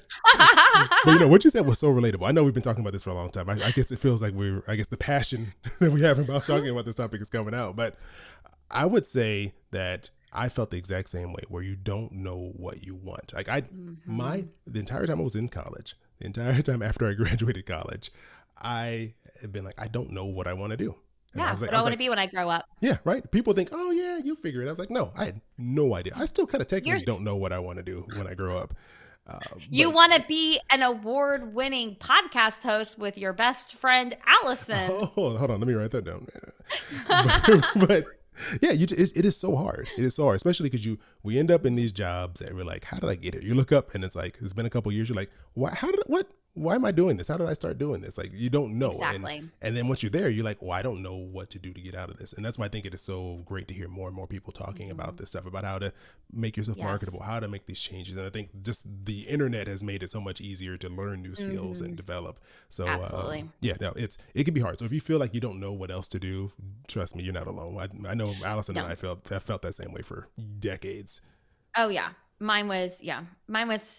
But what you said was so relatable. I know we've been talking about this for a long time. I guess it feels like the passion that we have about talking about this topic is coming out. But I would say that I felt the exact same way, where you don't know what you want. Like the entire time I was in college, the entire time after I graduated college, I had been like, I don't know what I want to do. And yeah, what do I want to be when I grow up? Yeah, right. People think, oh yeah, you figure it. I was like, no, I had no idea. I still kind of technically don't know what I want to do when I grow up. You want to be an award-winning podcast host with your best friend Allison. Oh, hold on, let me write that down. but yeah, it is so hard. It is so hard, especially because we end up in these jobs that we're like, how did I get here? You look up and it's like, it's been a couple of years. You're like, why am I doing this? How did I start doing this? Like, you don't know. Exactly. And then once you're there, you're like, well, I don't know what to do to get out of this. And that's why I think it is so great to hear more and more people talking about this stuff, about how to make yourself marketable, how to make these changes. And I think just the internet has made it so much easier to learn new skills and develop. So absolutely. It can be hard. So if you feel like you don't know what else to do, trust me, you're not alone. I know Allison and I felt that same way for decades. Oh yeah. Mine was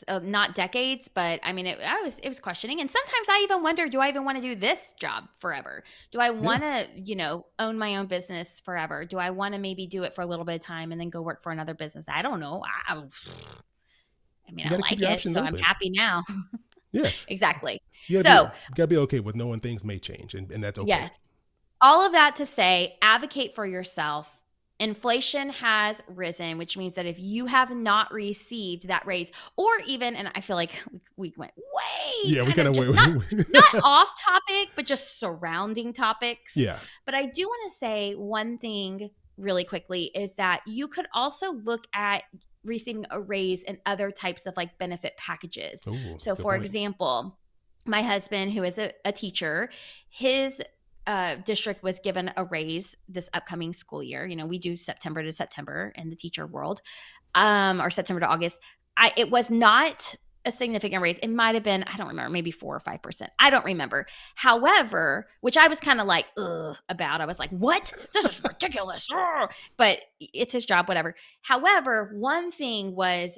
not decades, but I mean, it was questioning. And sometimes I even wonder, do I even want to do this job forever? Do I want to, own my own business forever? Do I want to maybe do it for a little bit of time and then go work for another business? I don't know. I mean, I like it, so I'm happy now. Yeah, exactly. You gotta be okay with knowing things may change, and that's okay. Yes. All of that to say, advocate for yourself. Inflation has risen, which means that if you have not received that raise, or even, and I feel like we went way, we kind of went not off topic, but just surrounding topics. Yeah. But I do want to say one thing really quickly is that you could also look at receiving a raise in other types of like benefit packages. Ooh, so for example, my husband, who is a teacher, his district was given a raise this upcoming school year. We do September to September in the teacher world, or September to August. It was not a significant raise. It might have been, I don't remember, maybe 4 or 5%. I don't remember. However, which I was kind of like, about. I was like, what? This is ridiculous. But it's his job, whatever. However, one thing was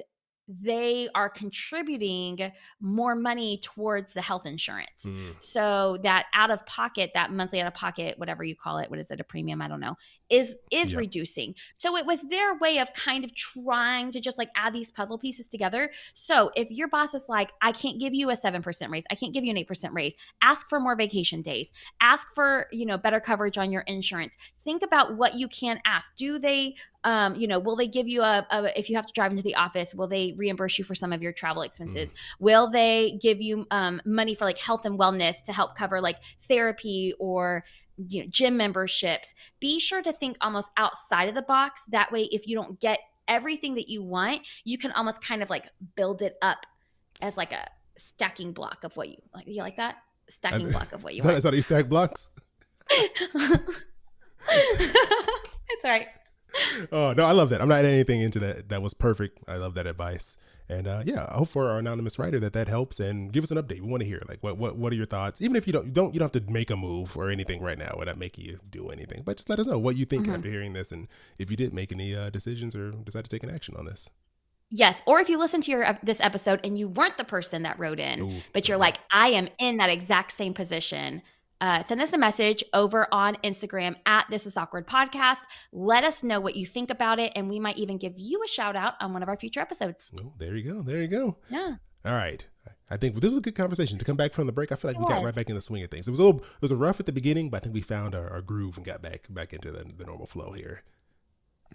they are contributing more money towards the health insurance. So that monthly out of pocket, whatever you call it, what is it, a premium? I don't know, is reducing. So it was their way of kind of trying to just like add these puzzle pieces together. So if your boss is like, I can't give you a 7% raise, I can't give you an 8% raise, ask for more vacation days, ask for, better coverage on your insurance. Think about what you can ask. Do they, will they give you if you have to drive into the office, will they reimburse you for some of your travel expenses? Will they give you money for like health and wellness to help cover like therapy or gym memberships? Be sure to think almost outside of the box. That way, if you don't get everything that you want, you can almost kind of like build it up as like a stacking block of what you like. You like that? Stacking block of what you want. That's how you stack blocks? It's all right. Oh no, I love that. I'm not adding anything into that. That was perfect. I love that advice. And yeah, I hope for our anonymous writer that helps, and give us an update. We want to hear like what are your thoughts. Even if you don't have to make a move or anything right now. We're not making you do anything, but just let us know what you think after hearing this, and if you did make any decisions or decide to take an action on this. Yes, or if you listen to this episode and you weren't the person that wrote in, Ooh, but you're okay. like, I am in that exact same position, send us a message over on Instagram at This Is Awkward Podcast. Let us know what you think about it, and we might even give you a shout out on one of our future episodes. Oh, there you go. There you go. Yeah. All right. I think this was a good conversation to come back from the break. I feel like It we got right was. back in the swing of things. It was a rough at the beginning, but I think we found our groove and got back into the normal flow here.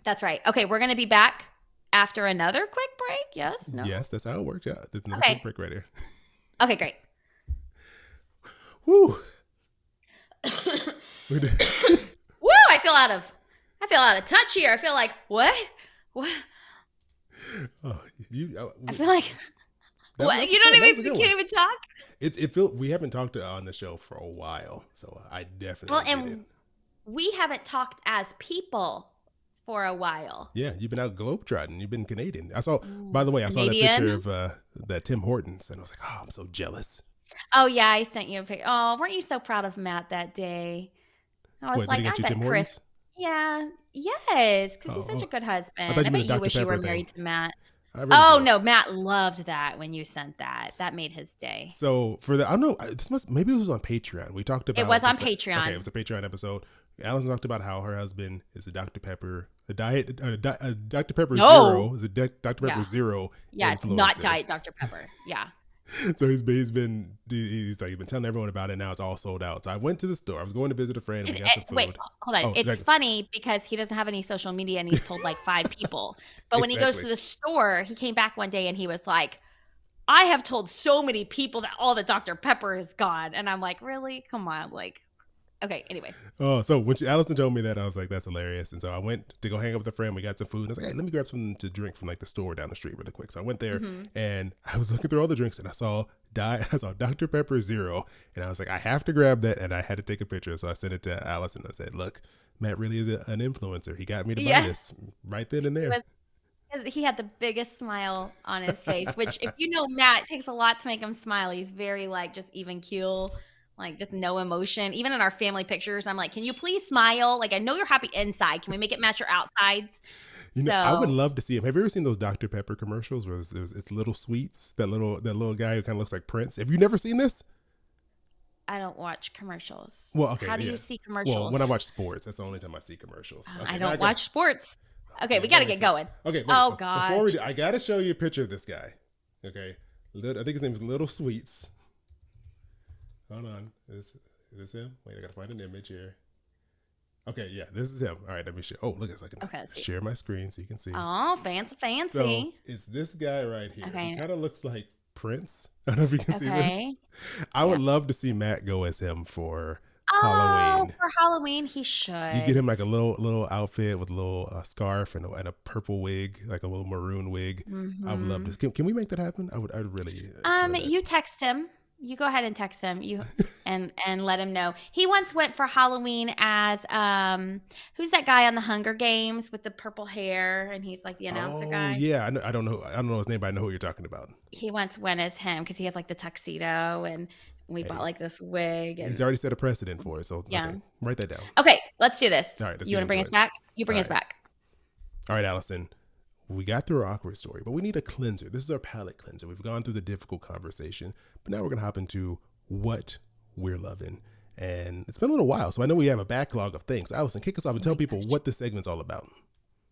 That's right. Okay, we're going to be back after another quick break. Yes? No? Yes, that's how it works. Yeah, there's another Okay. quick break right here. Okay, great. Woo! Woo! I feel out of touch here. I feel like what? Oh, I feel like what? You can't even talk. It feel we haven't talked on the show for a while, so I definitely get it. We haven't talked as people for a while. Yeah, you've been out globetrotting. You've been Canadian. By the way, I saw that Canadian? picture of that Tim Hortons, and I was like, oh, I'm so jealous. Oh yeah, I sent you a picture. Oh, weren't you so proud of Matt that day? I was What, like, did he I get you bet Tim Chris. Hortons? Yeah, yes, because he's Oh, such a good husband. I thought I you bet meant the you Dr. wish you were Pepper married thing. to Matt. I really Oh do. no, Matt loved that when you sent that. That made his day. So for the, I don't know, maybe it was on Patreon. We talked about It was on Patreon. Okay, it was a Patreon episode. Allison talked about how her husband is a Dr. Pepper, a Dr. Pepper Zero, is a Dr. Pepper Zero. Yeah, it's not Diet Dr. Pepper. Yeah. So he's been telling everyone about it. Now it's all sold out. So I went to the store. I was going to visit a friend. We got some food. Wait, hold on. It's funny because he doesn't have any social media and he's told like 5 people. But when he goes to the store, he came back one day and he was like, I have told so many people that all the Dr. Pepper is gone. And I'm like, really? Come on. Like, okay, anyway. Oh, so when Allison told me that, I was like, that's hilarious. And so I went to go hang out with a friend. We got some food. And I was like, hey, let me grab something to drink from like the store down the street really quick. So I went there and I was looking through all the drinks and I saw Dr. Pepper Zero. And I was like, I have to grab that. And I had to take a picture. So I sent it to Allison. I said, look, Matt really is an influencer. He got me to buy this right then and there. He had the biggest smile on his face, which if you know Matt, it takes a lot to make him smile. He's very like just even keel. Like just no emotion. Even in our family pictures, I'm like, can you please smile? Like I know you're happy inside. Can we make it match your outsides? You know, I would love to see him. Have you ever seen those Dr. Pepper commercials where it's Little Sweets, that little guy who kind of looks like Prince? Have you never seen this? I don't watch commercials. Well, okay. How do you see commercials? Well, when I watch sports, that's the only time I see commercials. Okay, I don't watch sports. Okay, we got to get going. Okay. Wait, God. Before we do, I got to show you a picture of this guy. Okay. I think his name is Little Sweets. Hold on. Is this him? Wait, I got to find an image here. Okay, yeah, this is him. All right, let me share. Oh, look, I can share my screen so you can see. Oh, fancy. So it's this guy right here. Okay. He kind of looks like Prince. I don't know if you can see this. I would love to see Matt go as him for Halloween. For Halloween, he should. You get him like a little outfit with a little scarf and a purple wig, like a little maroon wig. Mm-hmm. I would love to. Can we make that happen? I'd really. You text him. You go ahead and text him. And let him know. He once went for Halloween as who's that guy on the Hunger Games with the purple hair, and he's like the announcer guy. Yeah, I don't know his name, but I know who you're talking about. He once went as him because he has like the tuxedo, and we bought like this wig. And, he's already set a precedent for it, so okay, write that down. Okay, let's do this. All right, you want to bring us back? You bring us back. All right, Allison. We got through our awkward story, but we need a cleanser. This is our palate cleanser. We've gone through the difficult conversation, but now we're going to hop into what we're loving. And it's been a little while, so I know we have a backlog of things. Allison, kick us off and tell people what this segment's all about.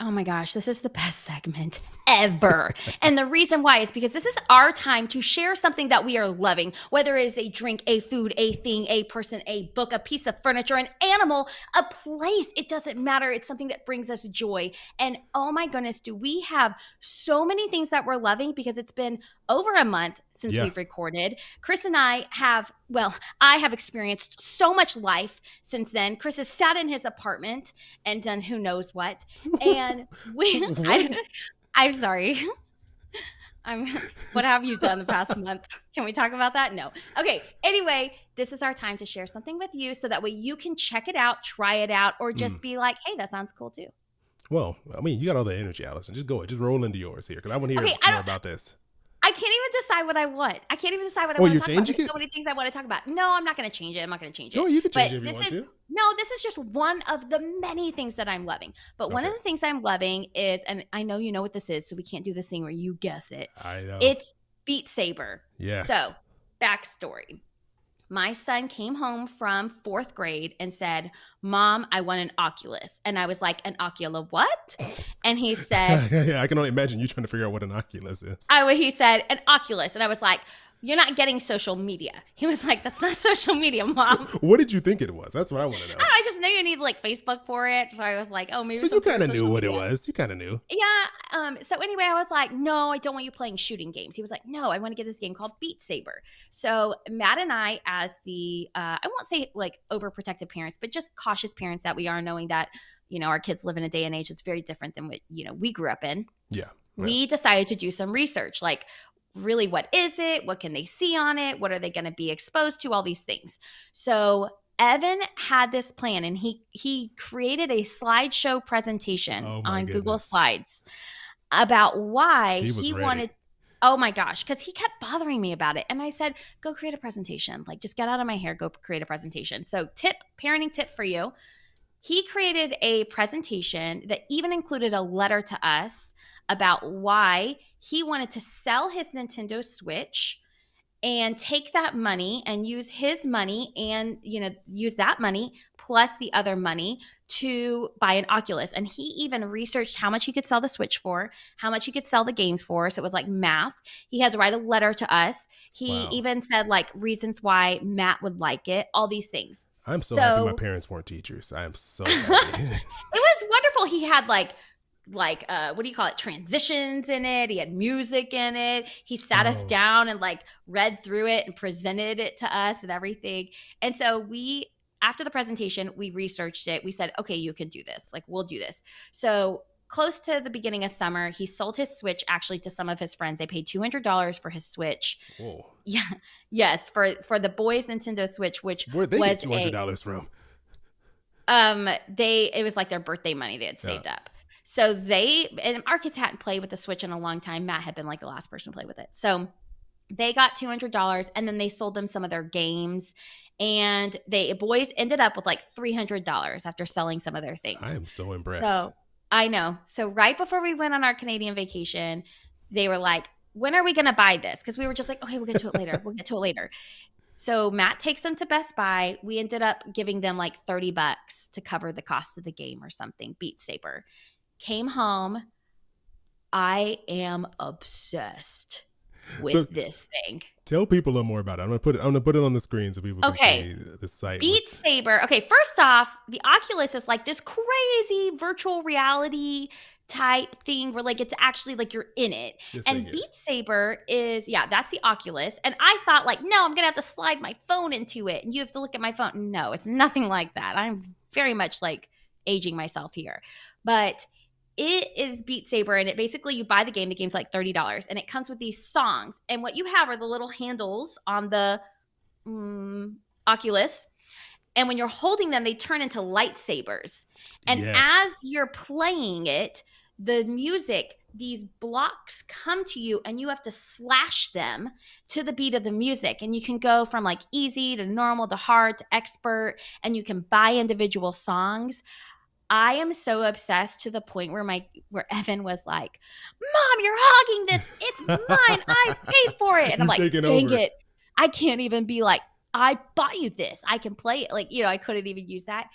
Oh my gosh, this is the best segment ever. And the reason why is because this is our time to share something that we are loving, whether it is a drink, a food, a thing, a person, a book, a piece of furniture, an animal, a place. It doesn't matter. It's something that brings us joy. And oh my goodness, do we have so many things that we're loving because it's been over a month since we've recorded. Chris and I have experienced so much life since then. Chris has sat in his apartment and done who knows what. And I'm sorry. What have you done the past month? Can we talk about that? No. Okay. Anyway, this is our time to share something with you so that way you can check it out, try it out, or just be like, hey, that sounds cool too. Well, I mean, you got all the energy, Allison. Just go ahead. Just roll into yours here because I want to Okay, hear more about this. I can't even decide what I want. I can't even decide what I Oh, want you're to talk about. changing There's it? so many things I want to talk about. No, I'm not going to change it. I'm not going to change No, it. you can change But it if you want to. this is just one of the many things that I'm loving. But one of Okay. the things I'm loving is, and I know you know what this is, so we can't do this thing where you guess it. I know. It's Beat Saber. Yes. So, backstory. My son came home from 4th grade and said, Mom, I want an Oculus. And I was like, an Oculus what? And he said, Yeah, I can only imagine you trying to figure out what an Oculus is. he said, an Oculus. And I was like, you're not getting social media. He was like, that's not social media, Mom. What did you think it was? That's what I want to know. I just know you need like Facebook for it. So I was like, oh, maybe So you kind of knew what it was. You kind of knew. Yeah. So anyway, I was like, no, I don't want you playing shooting games. He was like, no, I want to get this game called Beat Saber. So Matt and I, as the, I won't say like overprotective parents, but just cautious parents that we are, knowing that, our kids live in a day and age that's very different than what, we grew up in. Yeah. We decided to do some research, like, really, what is it? What can they see on it? What are they going to be exposed to? All these things. So Evan had this plan, and he created a slideshow presentation on Google Slides about why he wanted. Oh my gosh, because he kept bothering me about it. And I said, go create a presentation. Like, just get out of my hair, go create a presentation. So parenting tip for you. He created a presentation that even included a letter to us about why he wanted to sell his Nintendo Switch and take that money and use his money and, use that money plus the other money to buy an Oculus. And he even researched how much he could sell the Switch for, how much he could sell the games for. So it was like math. He had to write a letter to us. He even said like reasons why Matt would like it, all these things. I'm so happy my parents weren't teachers. I am so happy. It was wonderful. He had like what do you call it? Transitions in it. He had music in it. He sat us down and like read through it and presented it to us and everything. And so after the presentation, we researched it. We said, okay, you can do this. Like, we'll do this. So close to the beginning of summer, he sold his Switch actually to some of his friends. They paid $200 for his Switch. Whoa. Yeah. Yes. For the boys' Nintendo Switch, which where'd they get $200 from? It was like their birthday money they had saved up. So and our kids hadn't played with the Switch in a long time. Matt had been like the last person to play with it. So they got $200 and then they sold them some of their games. And boys ended up with like $300 after selling some of their things. I am so impressed. So I know. So right before we went on our Canadian vacation, they were like, when are we going to buy this? Because we were just like, okay, we'll get to it later. We'll get to it later. So Matt takes them to Best Buy. We ended up giving them like $30 to cover the cost of the game or something, Beat Saber. Came home. I am obsessed with this thing. Tell people a little more about it. I'm gonna put it on the screen so people can see the site. Beat Saber. Okay, first off, the Oculus is like this crazy virtual reality type thing where like it's actually like you're in it. And Beat Saber is, that's the Oculus. And I thought like, no, I'm gonna have to slide my phone into it and you have to look at my phone. No, it's nothing like that. I'm very much like aging myself here. But it is Beat Saber, and it basically, you buy the game. The game's like $30, and it comes with these songs. And what you have are the little handles on the Oculus. And when you're holding them, they turn into lightsabers. And as you're playing it, the music, these blocks come to you, and you have to slash them to the beat of the music. And you can go from like easy to normal to hard to expert, and you can buy individual songs. I am so obsessed to the point where Evan was like, Mom, you're hogging this. It's mine. I paid for it. And I'm like, dang it. I can't even be like, I bought you this. I can play it. Like, I couldn't even use that.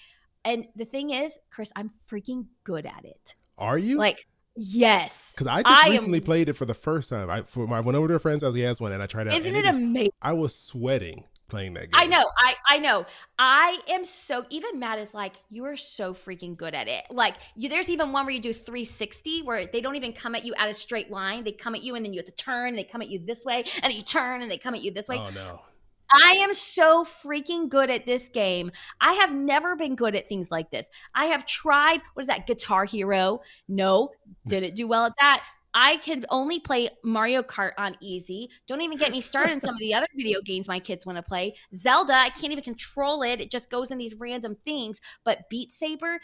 And the thing is, Chris, I'm freaking good at it. Are you? Like, yes. Because I just recently played it for the first time. I went over to a friend's house. He has one, and I tried it out. Isn't it amazing? I was sweating playing that game. I know. I know. I am so, even Matt is like, you are so freaking good at it. Like, there's even one where you do 360 where they don't even come at you at a straight line. They come at you and then you have to turn. And they come at you this way and then you turn and they come at you this way. Oh, no. I am so freaking good at this game. I have never been good at things like this. I have tried, what is that, Guitar Hero? No, didn't do well at that. I can only play Mario Kart on easy. Don't even get me started on some of the other video games my kids want to play. Zelda, I can't even control it. It just goes in these random things. But Beat Saber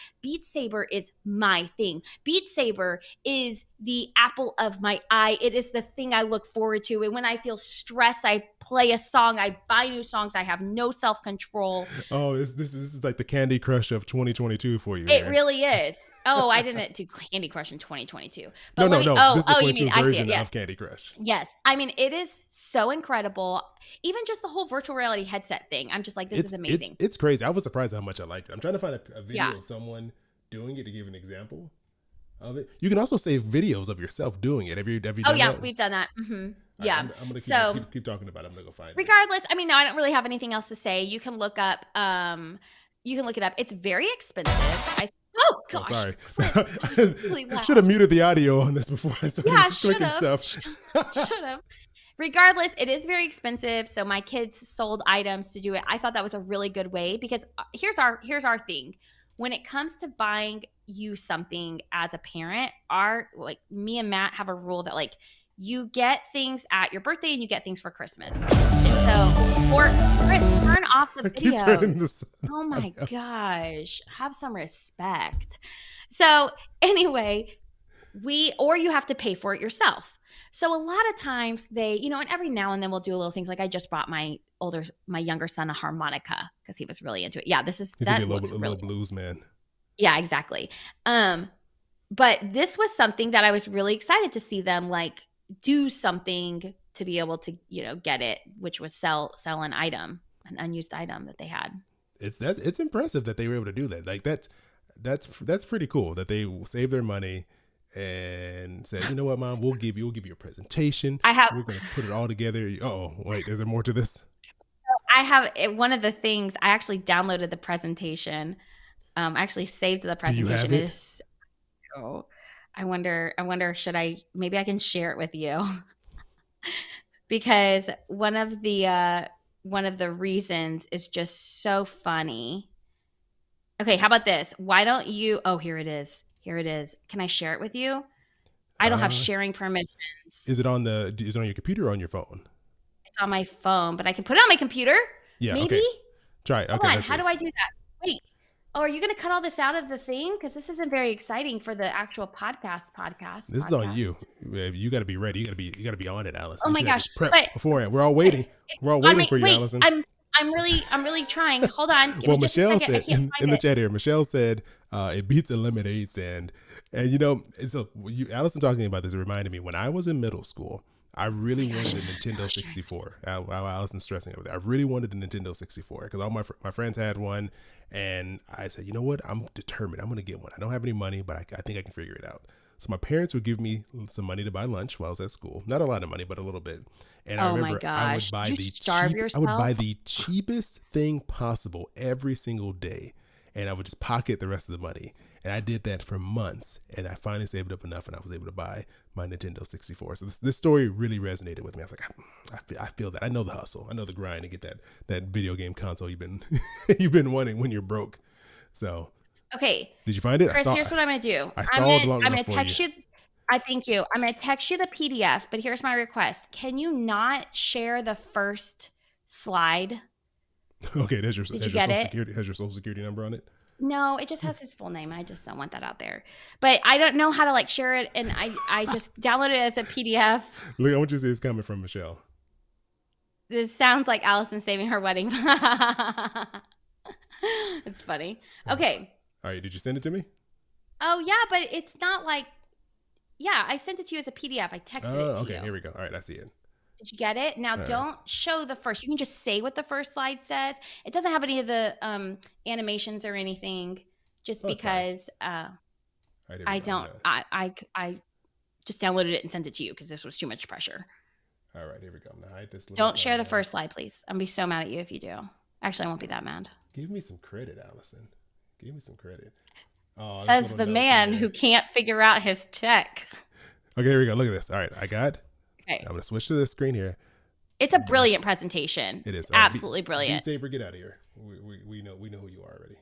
is my thing. Beat Saber is the apple of my eye. It is the thing I look forward to. And when I feel stressed, I play a song. I buy new songs. I have no self-control. Oh, this is like the Candy Crush of 2022 for you. It really is. Oh, I didn't do Candy Crush in 2022. But No. This is the you mean 22 I see it? version Yes. of Candy Crush. Yes. I mean, it is so incredible. Even just the whole virtual reality headset thing. I'm just like, this is amazing. It's crazy. I was surprised how much I liked it. I'm trying to find a video Yeah. of someone doing it to give an example of it. You can also save videos of yourself doing it. Have you done that? We've done that. Mm-hmm. Yeah. Right, I'm gonna keep talking about it. I'm gonna go find regardless, I mean, no, I don't really have anything else to say. You can look up it up. It's very expensive. Oh gosh. Oh, sorry. Really should have muted the audio on this before I started clicking stuff. Should have. Regardless, it is very expensive. So my kids sold items to do it. I thought that was a really good way because here's our thing. When it comes to buying you something as a parent, me and Matt have a rule that like you get things at your birthday and you get things for Christmas. And so, or Chris, turn off the videos. Oh my gosh, have some respect. So anyway, or you have to pay for it yourself. So a lot of times they, and every now and then we'll do little things like I just bought my younger son a harmonica because he was really into it. Yeah, He's a little blues man. Yeah, exactly. But this was something that I was really excited to see them like do something to be able to, get it, which was sell an unused item that they had. It's impressive that they were able to do that. Like that's pretty cool that they saved their money and said, you know what, Mom, we'll give you a presentation. We're going to put it all together. Oh, wait, is there more to this? I have one of the things. I actually downloaded the presentation. I actually saved the presentation. Do you have it? So I wonder, maybe I can share it with you because one of the reasons is just so funny. Okay, how about this? Why don't you? Oh, here it is. Can I share it with you? I don't have sharing permissions. Is it on your computer or on your phone? It's on my phone, but I can put it on my computer. Yeah. Maybe. Okay. Try it. Hold on. How do I do that? Wait. Oh, are you going to cut all this out of the thing? Because this isn't very exciting for the actual podcast. This is on you. You got to be ready. You got to be on it, Allison. Oh my gosh! Prep beforehand. We're all waiting. We're all waiting for you, Allison. I'm really trying. Hold on. Well, Michelle said in the chat here. Michelle said it beats a lemonade stand, and so Allison talking about this reminded me when I was in middle school. I really wanted a Nintendo 64. While Allison's stressing over there, I really wanted a Nintendo 64 because all my friends had one, and I said, you know what? I'm determined. I'm going to get one. I don't have any money, but I think I can figure it out. So my parents would give me some money to buy lunch while I was at school. Not a lot of money, but a little bit. And I remember I would buy the cheapest thing possible every single day, and I would just pocket the rest of the money. And I did that for months, and I finally saved up enough, and I was able to buy my Nintendo 64. So this story really resonated with me. I was like, I feel that. I know the hustle. I know the grind to get that video game console you've been wanting when you're broke. So okay, did you find it? Chris, here's what I'm gonna do. I stalled long enough for you. Text you. Thank you. I'm gonna text you the PDF, but here's my request: can you not share the first slide? Okay, has your social security number on it? No, it just has his full name. I just don't want that out there. But I don't know how to like share it, and I just downloaded it as a PDF. Look, I want you to see it's coming from Michelle. This sounds like Allison saving her wedding. It's funny. Okay. All right, did you send it to me? Oh yeah, but it's not like. Yeah, I sent it to you as a PDF. I texted it to you. Okay, here we go. All right, I see it. Did you get it? Now, don't show the first. You can just say what the first slide says. It doesn't have any of the animations or anything, just because I just downloaded it and sent it to you because this was too much pressure. All right, here we go. Now, don't share the first slide, please. I'm going to be so mad at you if you do. Actually, I won't be that mad. Give me some credit, Allison. Give me some credit. Oh, says the man who can't figure out his tech. Okay, here we go. Look at this. All right, I got. Okay. I'm gonna switch to the screen here. It's a brilliant presentation. It is absolutely brilliant. Beat Saber, get out of here. We know who you are already.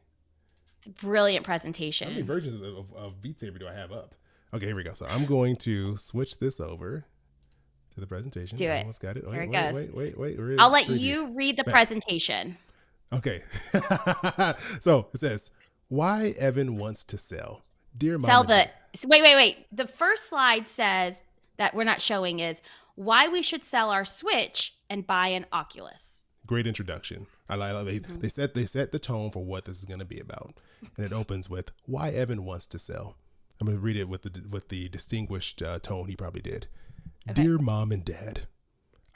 It's a brilliant presentation. How many versions of Beat Saber do I have up? Okay, here we go. So I'm going to switch this over to the presentation. Do I it. almost got it. Here Wait, it wait, goes. wait, wait, wait. I'll let Preview. you read the Bam. presentation. Okay. So it says, why Evan wants to sell. Dear Mom Sell and Dad. wait. The first slide says that we're not showing is why we should sell our Switch and buy an Oculus. Great introduction. I love it. Mm-hmm. They set the tone for what this is going to be about, and it opens with why Evan wants to sell. I'm going to read it with the distinguished tone he probably did. Okay. Dear Mom and Dad,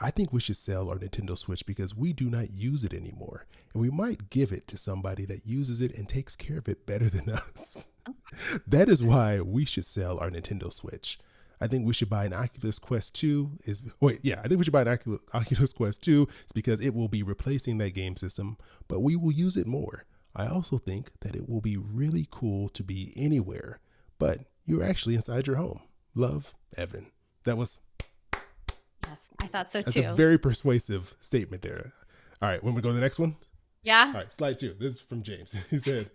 I think we should sell our Nintendo Switch because we do not use it anymore, and we might give it to somebody that uses it and takes care of it better than us. That is why we should sell our Nintendo Switch. I think we should buy an Oculus Quest 2. I think we should buy an Oculus Quest 2. It's because it will be replacing that game system, but we will use it more. I also think that it will be really cool to be anywhere, but you're actually inside your home. Love, Evan. That was... Yes, I thought so too. That's a very persuasive statement there. All right, when we go to the next one? Yeah. All right, slide 2. This is from James. He said...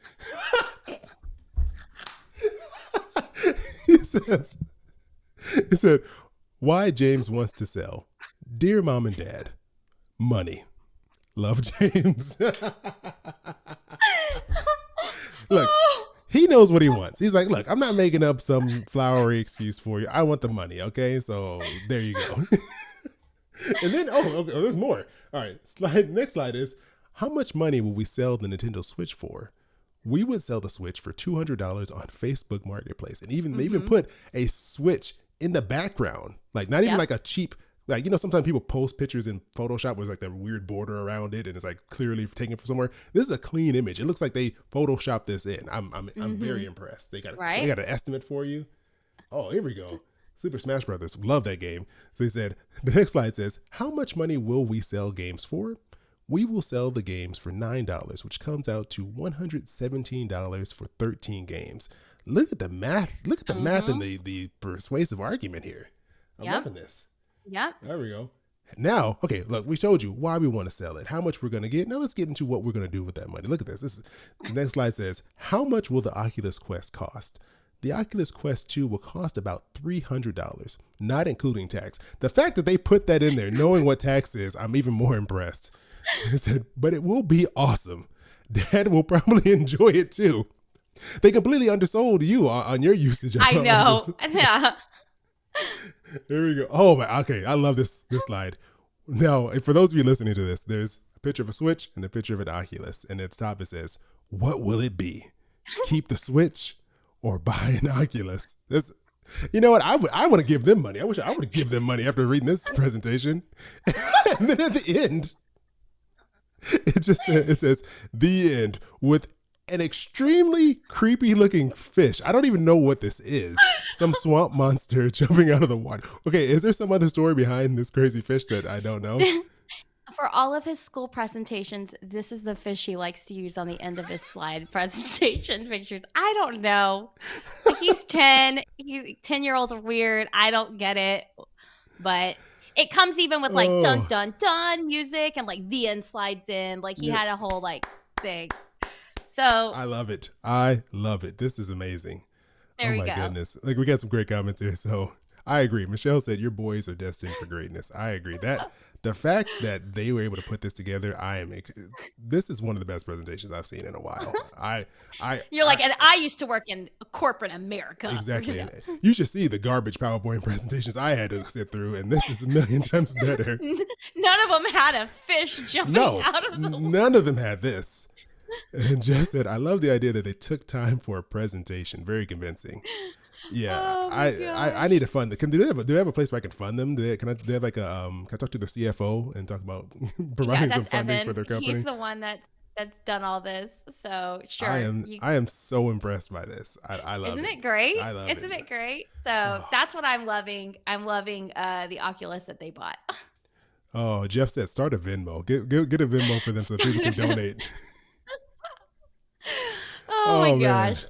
He said, why James wants to sell. Dear Mom and Dad, money. Love, James. Look, he knows what he wants. He's like, look, I'm not making up some flowery excuse for you. I want the money, okay? So there you go. And then, okay, there's more. All right, next slide is, how much money will we sell the Nintendo Switch for? We would sell the Switch for $200 on Facebook Marketplace. And they even put a Switch in the background, like not even like a cheap, like, sometimes people post pictures in Photoshop with like that weird border around it and it's like clearly taken from somewhere. This is a clean image. It looks like they Photoshopped this in. I'm very impressed. They got an estimate for you. Oh, here we go. Super Smash Brothers. Love that game. So they said, the next slide says, how much money will we sell games for? We will sell the games for $9, which comes out to $117 for 13 games. Look at the math. Look at the math and the persuasive argument here. I'm loving this. Yep. There we go. Now, okay, look, we showed you why we want to sell it, how much we're going to get. Now let's get into what we're going to do with that money. Look at this. The next slide says, how much will the Oculus Quest cost? The Oculus Quest 2 will cost about $300, not including tax. The fact that they put that in there, knowing what tax is, I'm even more impressed. I said, but it will be awesome. Dad will probably enjoy it too. They completely undersold you on your usage. I know. Yeah. Here we go. Oh my. Okay, I love this slide. Now, for those of you listening to this, there's a picture of a Switch and a picture of an Oculus, and at the top it says, "What will it be? Keep the Switch or buy an Oculus?" You know what? I want to give them money. I wish I would give them money after reading this presentation. And then at the end, it says the end with an extremely creepy looking fish. I don't even know what this is. Some swamp monster jumping out of the water. Okay, is there some other story behind this crazy fish that I don't know? For all of his school presentations, this is the fish he likes to use on the end of his slide presentation pictures. I don't know. Like, he's 10. 10-year-olds are weird. I don't get it. But it comes even with like dun dun dun music and like the end slides in. Like he had a whole like thing. So I love it. I love it. This is amazing. There we go. Oh my goodness. Like, we got some great comments here. So I agree. Michelle said your boys are destined for greatness. I agree. That the fact that they were able to put this together, this is one of the best presentations I've seen in a while. You're like, and I used to work in corporate America. Exactly. You know? You should see the garbage PowerPoint presentations I had to sit through, and this is a million times better. None of them had a fish jumping out of the water. None of them had this. And Jeff said, I love the idea that they took time for a presentation. Very convincing. Yeah, I need to fund it. Do they have a place where I can fund them? Can I have like can I talk to the CFO and talk about providing some funding Evan. for their company? He's the one that's done all this. So sure. I am so impressed by this. I love it. Isn't it great? I love it. Isn't it great? So that's what I'm loving. I'm loving the Oculus that they bought. Oh, Jeff said start a Venmo. Get a Venmo for them so people can donate. Oh my gosh.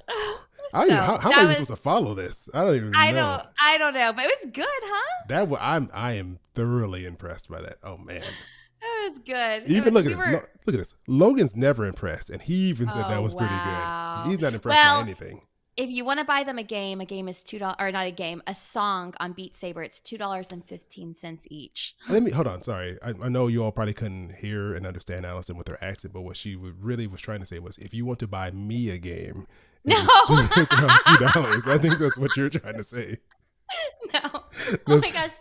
How am I supposed to follow this? I don't even know. I don't know, but it was good, huh? I am thoroughly impressed by that. Oh man. It was good. Even look at this. Logan's never impressed, and he even said that was pretty good. He's not impressed by anything. if you want to buy them a game is $2, or not a game, a song on Beat Saber. It's $2.15 each. Let me hold on. Sorry, I know you all probably couldn't hear and understand Allison with her accent, but what she really was trying to say was, if you want to buy me a game, No, it's around $2. I think that's what you're trying to say. no. Oh my gosh,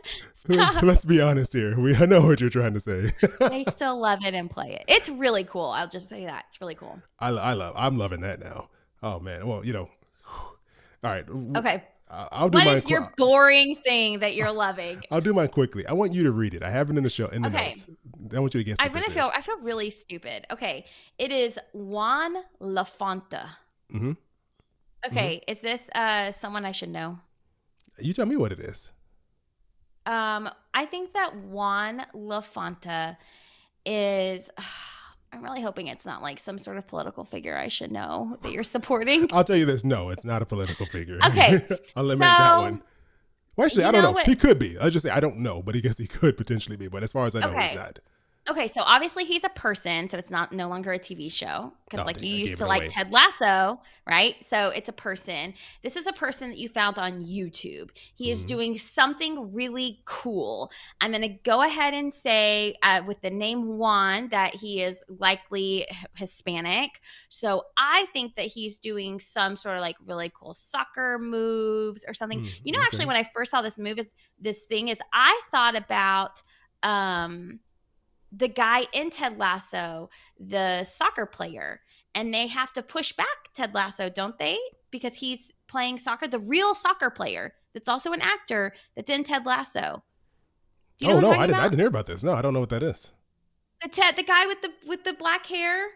stop. Let's be honest here. I know what you're trying to say. They still love it and play it. It's really cool. I'll just say that it's really cool. I'm loving that now. Oh man. Well, all right. Okay. I'll do what mine. is your boring thing that you're loving? I'll do mine quickly. I want you to read it. I have it in the show in the notes. I want you to guess what this is. I feel really stupid. Okay, it is Juan Lafonta. Mm-hmm. Okay, is this someone I should know? You tell me what it is. I think that Juan Lafonta is. I'm really hoping it's not like some sort of political figure I should know that you're supporting. I'll tell you this. No, it's not a political figure. Okay. I'll eliminate that one. Well, actually, I don't know. What? He could be. I'll just say I don't know, but I guess he could potentially be. But as far as I know, he's not. Okay, so obviously he's a person, so it's no longer a TV show because you used to like away. Ted Lasso, right? So it's a person. This is a person that you found on YouTube. He is doing something really cool. I'm going to go ahead and say with the name Juan that he is likely Hispanic. So I think that he's doing some sort of like really cool soccer moves or something. Actually, when I first saw this thing, I thought about the guy in Ted Lasso, the soccer player, and they have to push back Ted Lasso, don't they? Because he's playing soccer, the real soccer player that's also an actor that's in Ted Lasso. Do you know I didn't hear about this. No, I don't know what that is. The guy with the black hair.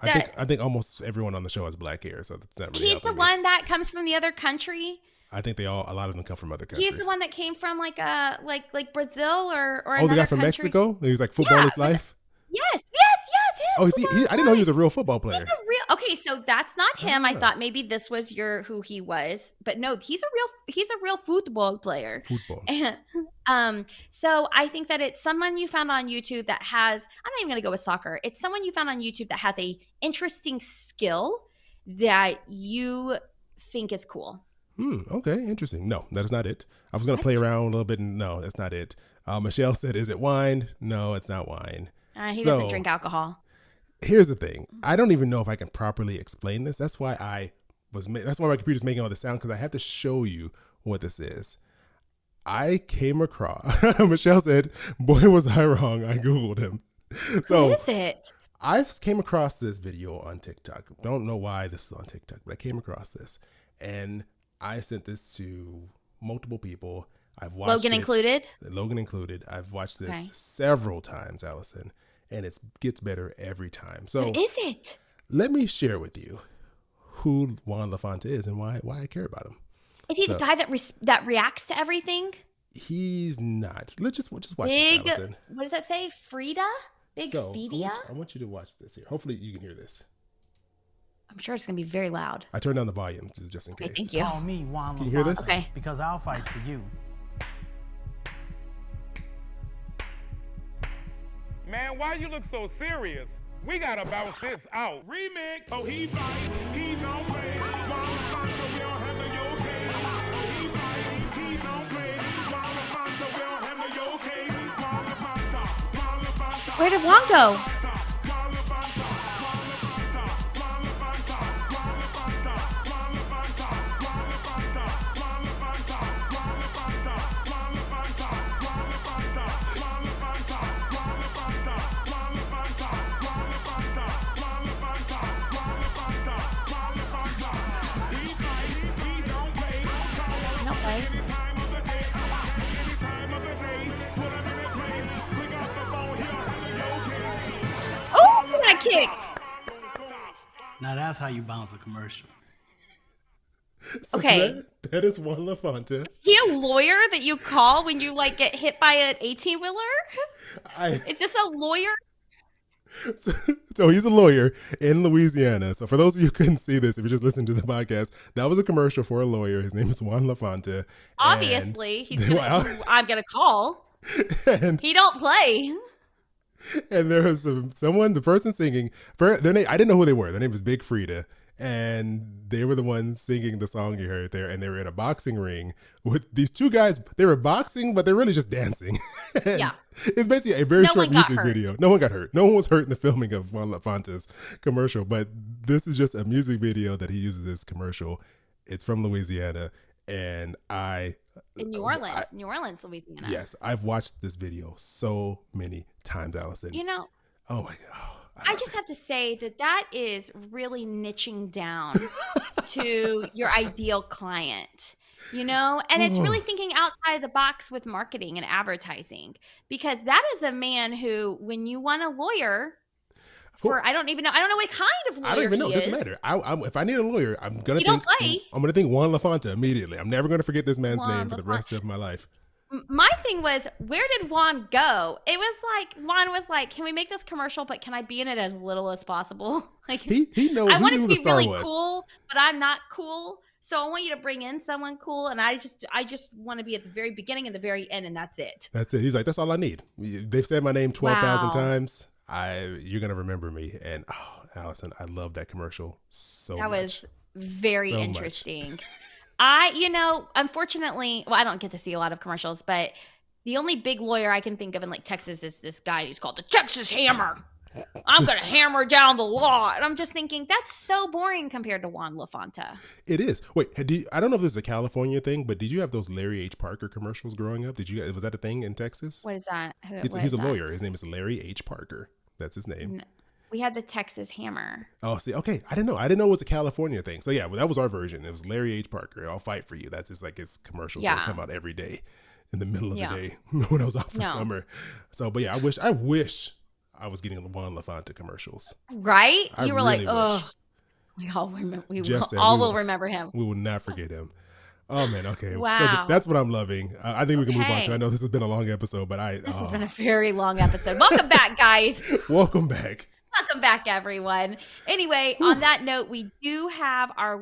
I think almost everyone on the show has black hair, so that's not really. He's the one that comes from the other country. I think a lot of them come from other countries. He's the one that came from like Brazil or the guy from country. Mexico. He was like football is life. Yes. Oh, I didn't know he was a real football player. Okay, so that's not him. I thought maybe this was who he was, but no, he's a real football player. Football. And, so I think that it's someone you found on YouTube that has. I'm not even going to go with soccer. It's someone you found on YouTube that has a interesting skill that you think is cool. Okay, interesting. No, that is not it. I was going to play around a little bit. No, that's not it. Michelle said, is it wine? No, it's not wine. He doesn't drink alcohol. Here's the thing. I don't even know if I can properly explain this. That's why that's why my computer's making all this sound, because I have to show you what this is. I came across, Michelle said, boy, was I wrong. I Googled him. So, who is it? I came across this video on TikTok. Don't know why this is on TikTok, but I came across this. And I sent this to multiple people. I've watched Logan included. I've watched this several times, Allison, and it gets better every time. So what is it? Let me share with you who Juan Lafonta is and why I care about him. Is he the guy that reacts to everything? He's not. Let's just watch this, this, Allison. What does that say? Frida? Fedia? I want you to watch this here. Hopefully you can hear this. I'm sure it's going to be very loud. I turned down the volume just in case. Thank you. Call me Juan Can you hear this? Okay. Because I'll fight for you. Man, why you look so serious? We gotta bounce this out. Remix. Oh, he fight, he don't play. Juan Lafonta will handle your case. He fight, he don't play. Juan Lafonta will handle your case. Juan Lafonta. Where did Juan go? Oh, that kick. Now that's how you bounce a commercial. So okay. That is Juan Lafonta. He a lawyer that you call when you like get hit by an 18-wheeler? Is this a lawyer? So he's a lawyer in Louisiana. So for those of you who couldn't see this, if you just listened to the podcast, that was a commercial for a lawyer. His name is Juan Lafonta. Obviously, I'm gonna call. He don't play. And there was the person singing. I didn't know who they were. Their name was Big Frida. and they were the ones singing the song you heard there, and they were in a boxing ring with these two guys. They were boxing, but they're really just dancing. Yeah. It's basically a very No short one got music hurt. video. No one got hurt. No one was hurt in the filming of Juan LaFonta's commercial, but this is just a music video that he uses this commercial. It's from Louisiana, and In New Orleans, Louisiana. Yes, I've watched this video so many times, Allison. You know, Oh my God. I just have to say that is really niching down to your ideal client, you know? And it's really thinking outside the box with marketing and advertising, because that is a man who, when you want a lawyer I don't know what kind of lawyer I don't even know. It he doesn't is. matter. If I need a lawyer, I'm gonna You think. don't play. I'm gonna think Juan LaFonta immediately. I'm never gonna forget this man's Juan name for the LaFonta. rest of my life. My thing was, where did Juan go? It was like, Juan was like, can we make this commercial, but can I be in it as little as possible? Like, He knows. I He want it knew to who the be star really was. cool, but I'm not cool. So I want you to bring in someone cool, and I just want to be at the very beginning and the very end, and that's it. That's it. He's like, that's all I need. They've said my name 12,000 Wow. times. You're gonna remember me. And Allison, I love that commercial so That much. was very So much. interesting. Unfortunately, I don't get to see a lot of commercials, but the only big lawyer I can think of in like Texas is this guy. He's called the Texas Hammer. I'm going to hammer down the law. And I'm just thinking, that's so boring compared to Juan LaFonta. It is. Wait, I don't know if this is a California thing, but did you have those Larry H. Parker commercials growing up? Was that a thing in Texas? What is that? He's a lawyer. His name is Larry H. Parker. That's his name. No. We had the Texas Hammer. Oh, see, okay. I didn't know it was a California thing. So yeah, well, that was our version. It was Larry H. Parker. I'll fight for you. That's just like his commercials that come out every day in the middle of the day when I was off for summer. So, but yeah, I wish I was getting Juan LaFonta commercials. Right? I You were really like, oh, we all remember. Jeff said will remember him. We will not forget him. Oh man, okay. Wow. So that's what I'm loving. I think we can move on Okay. because I know this has been a long episode, but This has been a very long episode. Welcome back, guys. welcome back. Welcome back, everyone. Anyway, on that note, we do have our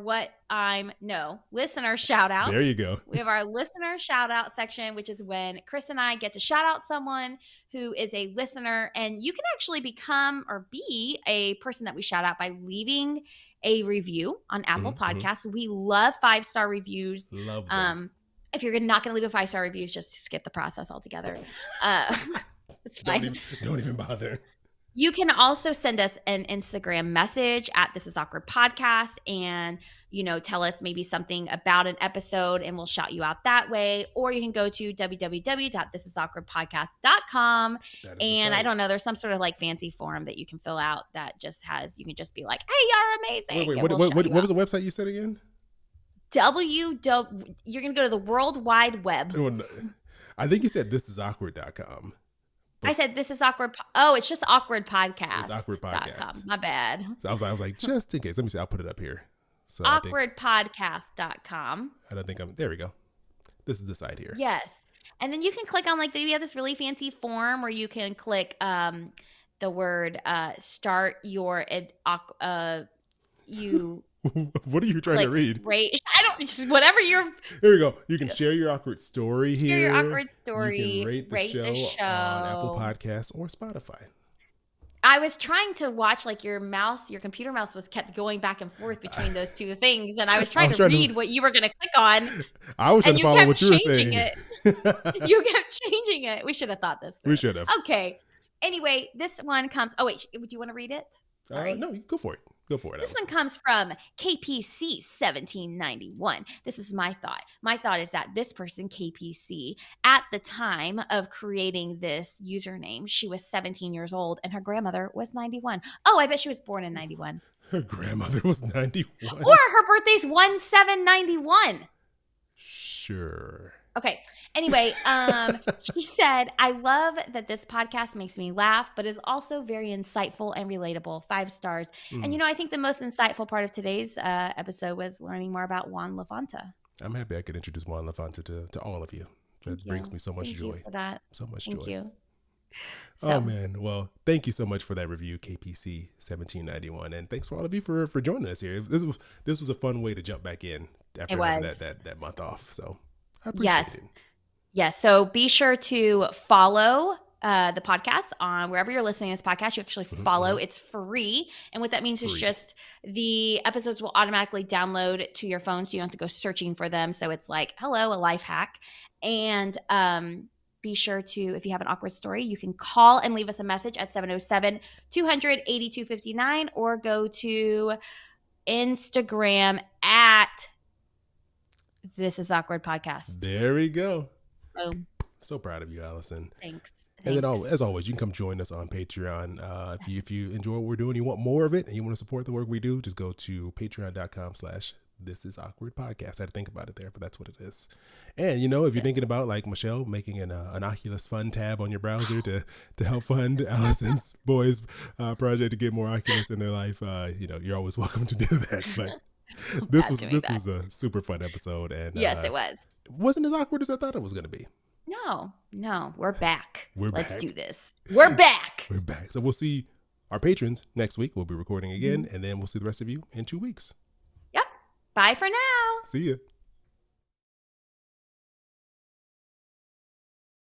listener shout outs. There you go. We have our listener shout out section, which is when Chris and I get to shout out someone who is a listener. And you can actually become or be a person that we shout out by leaving a review on Apple Podcasts. We love 5-star reviews. Love them. If you're not going to leave a 5-star review, just skip the process altogether. It's fine. Don't even bother. You can also send us an Instagram message at This Is Awkward Podcast and, tell us maybe something about an episode and we'll shout you out that way. Or you can go to www.thisisawkwardpodcast.com. And I don't know, there's some sort of like fancy form that you can fill out that just you can just be like, hey, you're amazing. Wait, and we'll what shout you was out. the website you said again? You're going to go to the World Wide Web. Oh, no. I think you said thisisawkward.com. I said this is awkward. It's just awkward podcast. It's awkward podcast. My bad. So I was like, just in case. Let me see. I'll put it up here. So awkwardpodcast.com. I don't think there we go. This is the site here. Yes. And then you can click on we have this really fancy form where you can click the word start your What are you trying to read? Rate. Whatever you're. Here we go. You can share your awkward story here. Share your awkward story. You can rate the show on Apple Podcasts or Spotify. I was trying to watch your computer mouse was kept going back and forth between those two things, and I was trying to read what you were going to click on. I was trying to follow what you were saying. You kept changing it. We should have thought this through. We should have. Okay. Anyway, this one comes. Oh wait, do you want to read it? Sorry. No, go for it. Go for it. This one comes from KPC 1791. This is my thought. My thought is that this person, KPC, at the time of creating this username, she was 17 years old and her grandmother was 91. Oh, I bet she was born in 91. Her grandmother was 91. Or her birthday's 1791. Sure. Okay. Anyway, she said, I love that this podcast makes me laugh, but is also very insightful and relatable. 5 stars. And, I think the most insightful part of today's episode was learning more about Juan LaFonta. I'm happy I could introduce Juan LaFonta to all of you. That brings me so much joy. Thank you for that. So much Thank joy. you. Oh, man. Well, thank you so much for that review, KPC 1791. And thanks for all of you for joining us here. This was a fun way to jump back in after having that month off. So I appreciate it. Yes. So be sure to follow the podcast on wherever you're listening to this podcast. You actually follow. It's free. And what that means is just the episodes will automatically download to your phone, so you don't have to go searching for them. So it's like, hello, a life hack. And be sure to, if you have an awkward story, you can call and leave us a message at 707-200-8259 or go to Instagram at This Is Awkward Podcast. There we go. Boom. So proud of you, Allison. Thanks. And then, as always, you can come join us on Patreon. If you enjoy what we're doing, you want more of it, and you want to support the work we do, just go to patreon.com/This Is Awkward Podcast. I had to think about it there, but that's what it is. And, if you're thinking about, like Michelle, making an Oculus Fund tab on your browser to help fund Allison's boys' project to get more Oculus in their life, you're always welcome to do that. But this was a super fun episode. And yes, it was. It wasn't as awkward as I thought it was going to be. No, we're back. Let's back. do this. We're back. We're back. So we'll see our patrons next week. We'll be recording again, and then we'll see the rest of you in 2 weeks. Yep. Bye for now. See ya.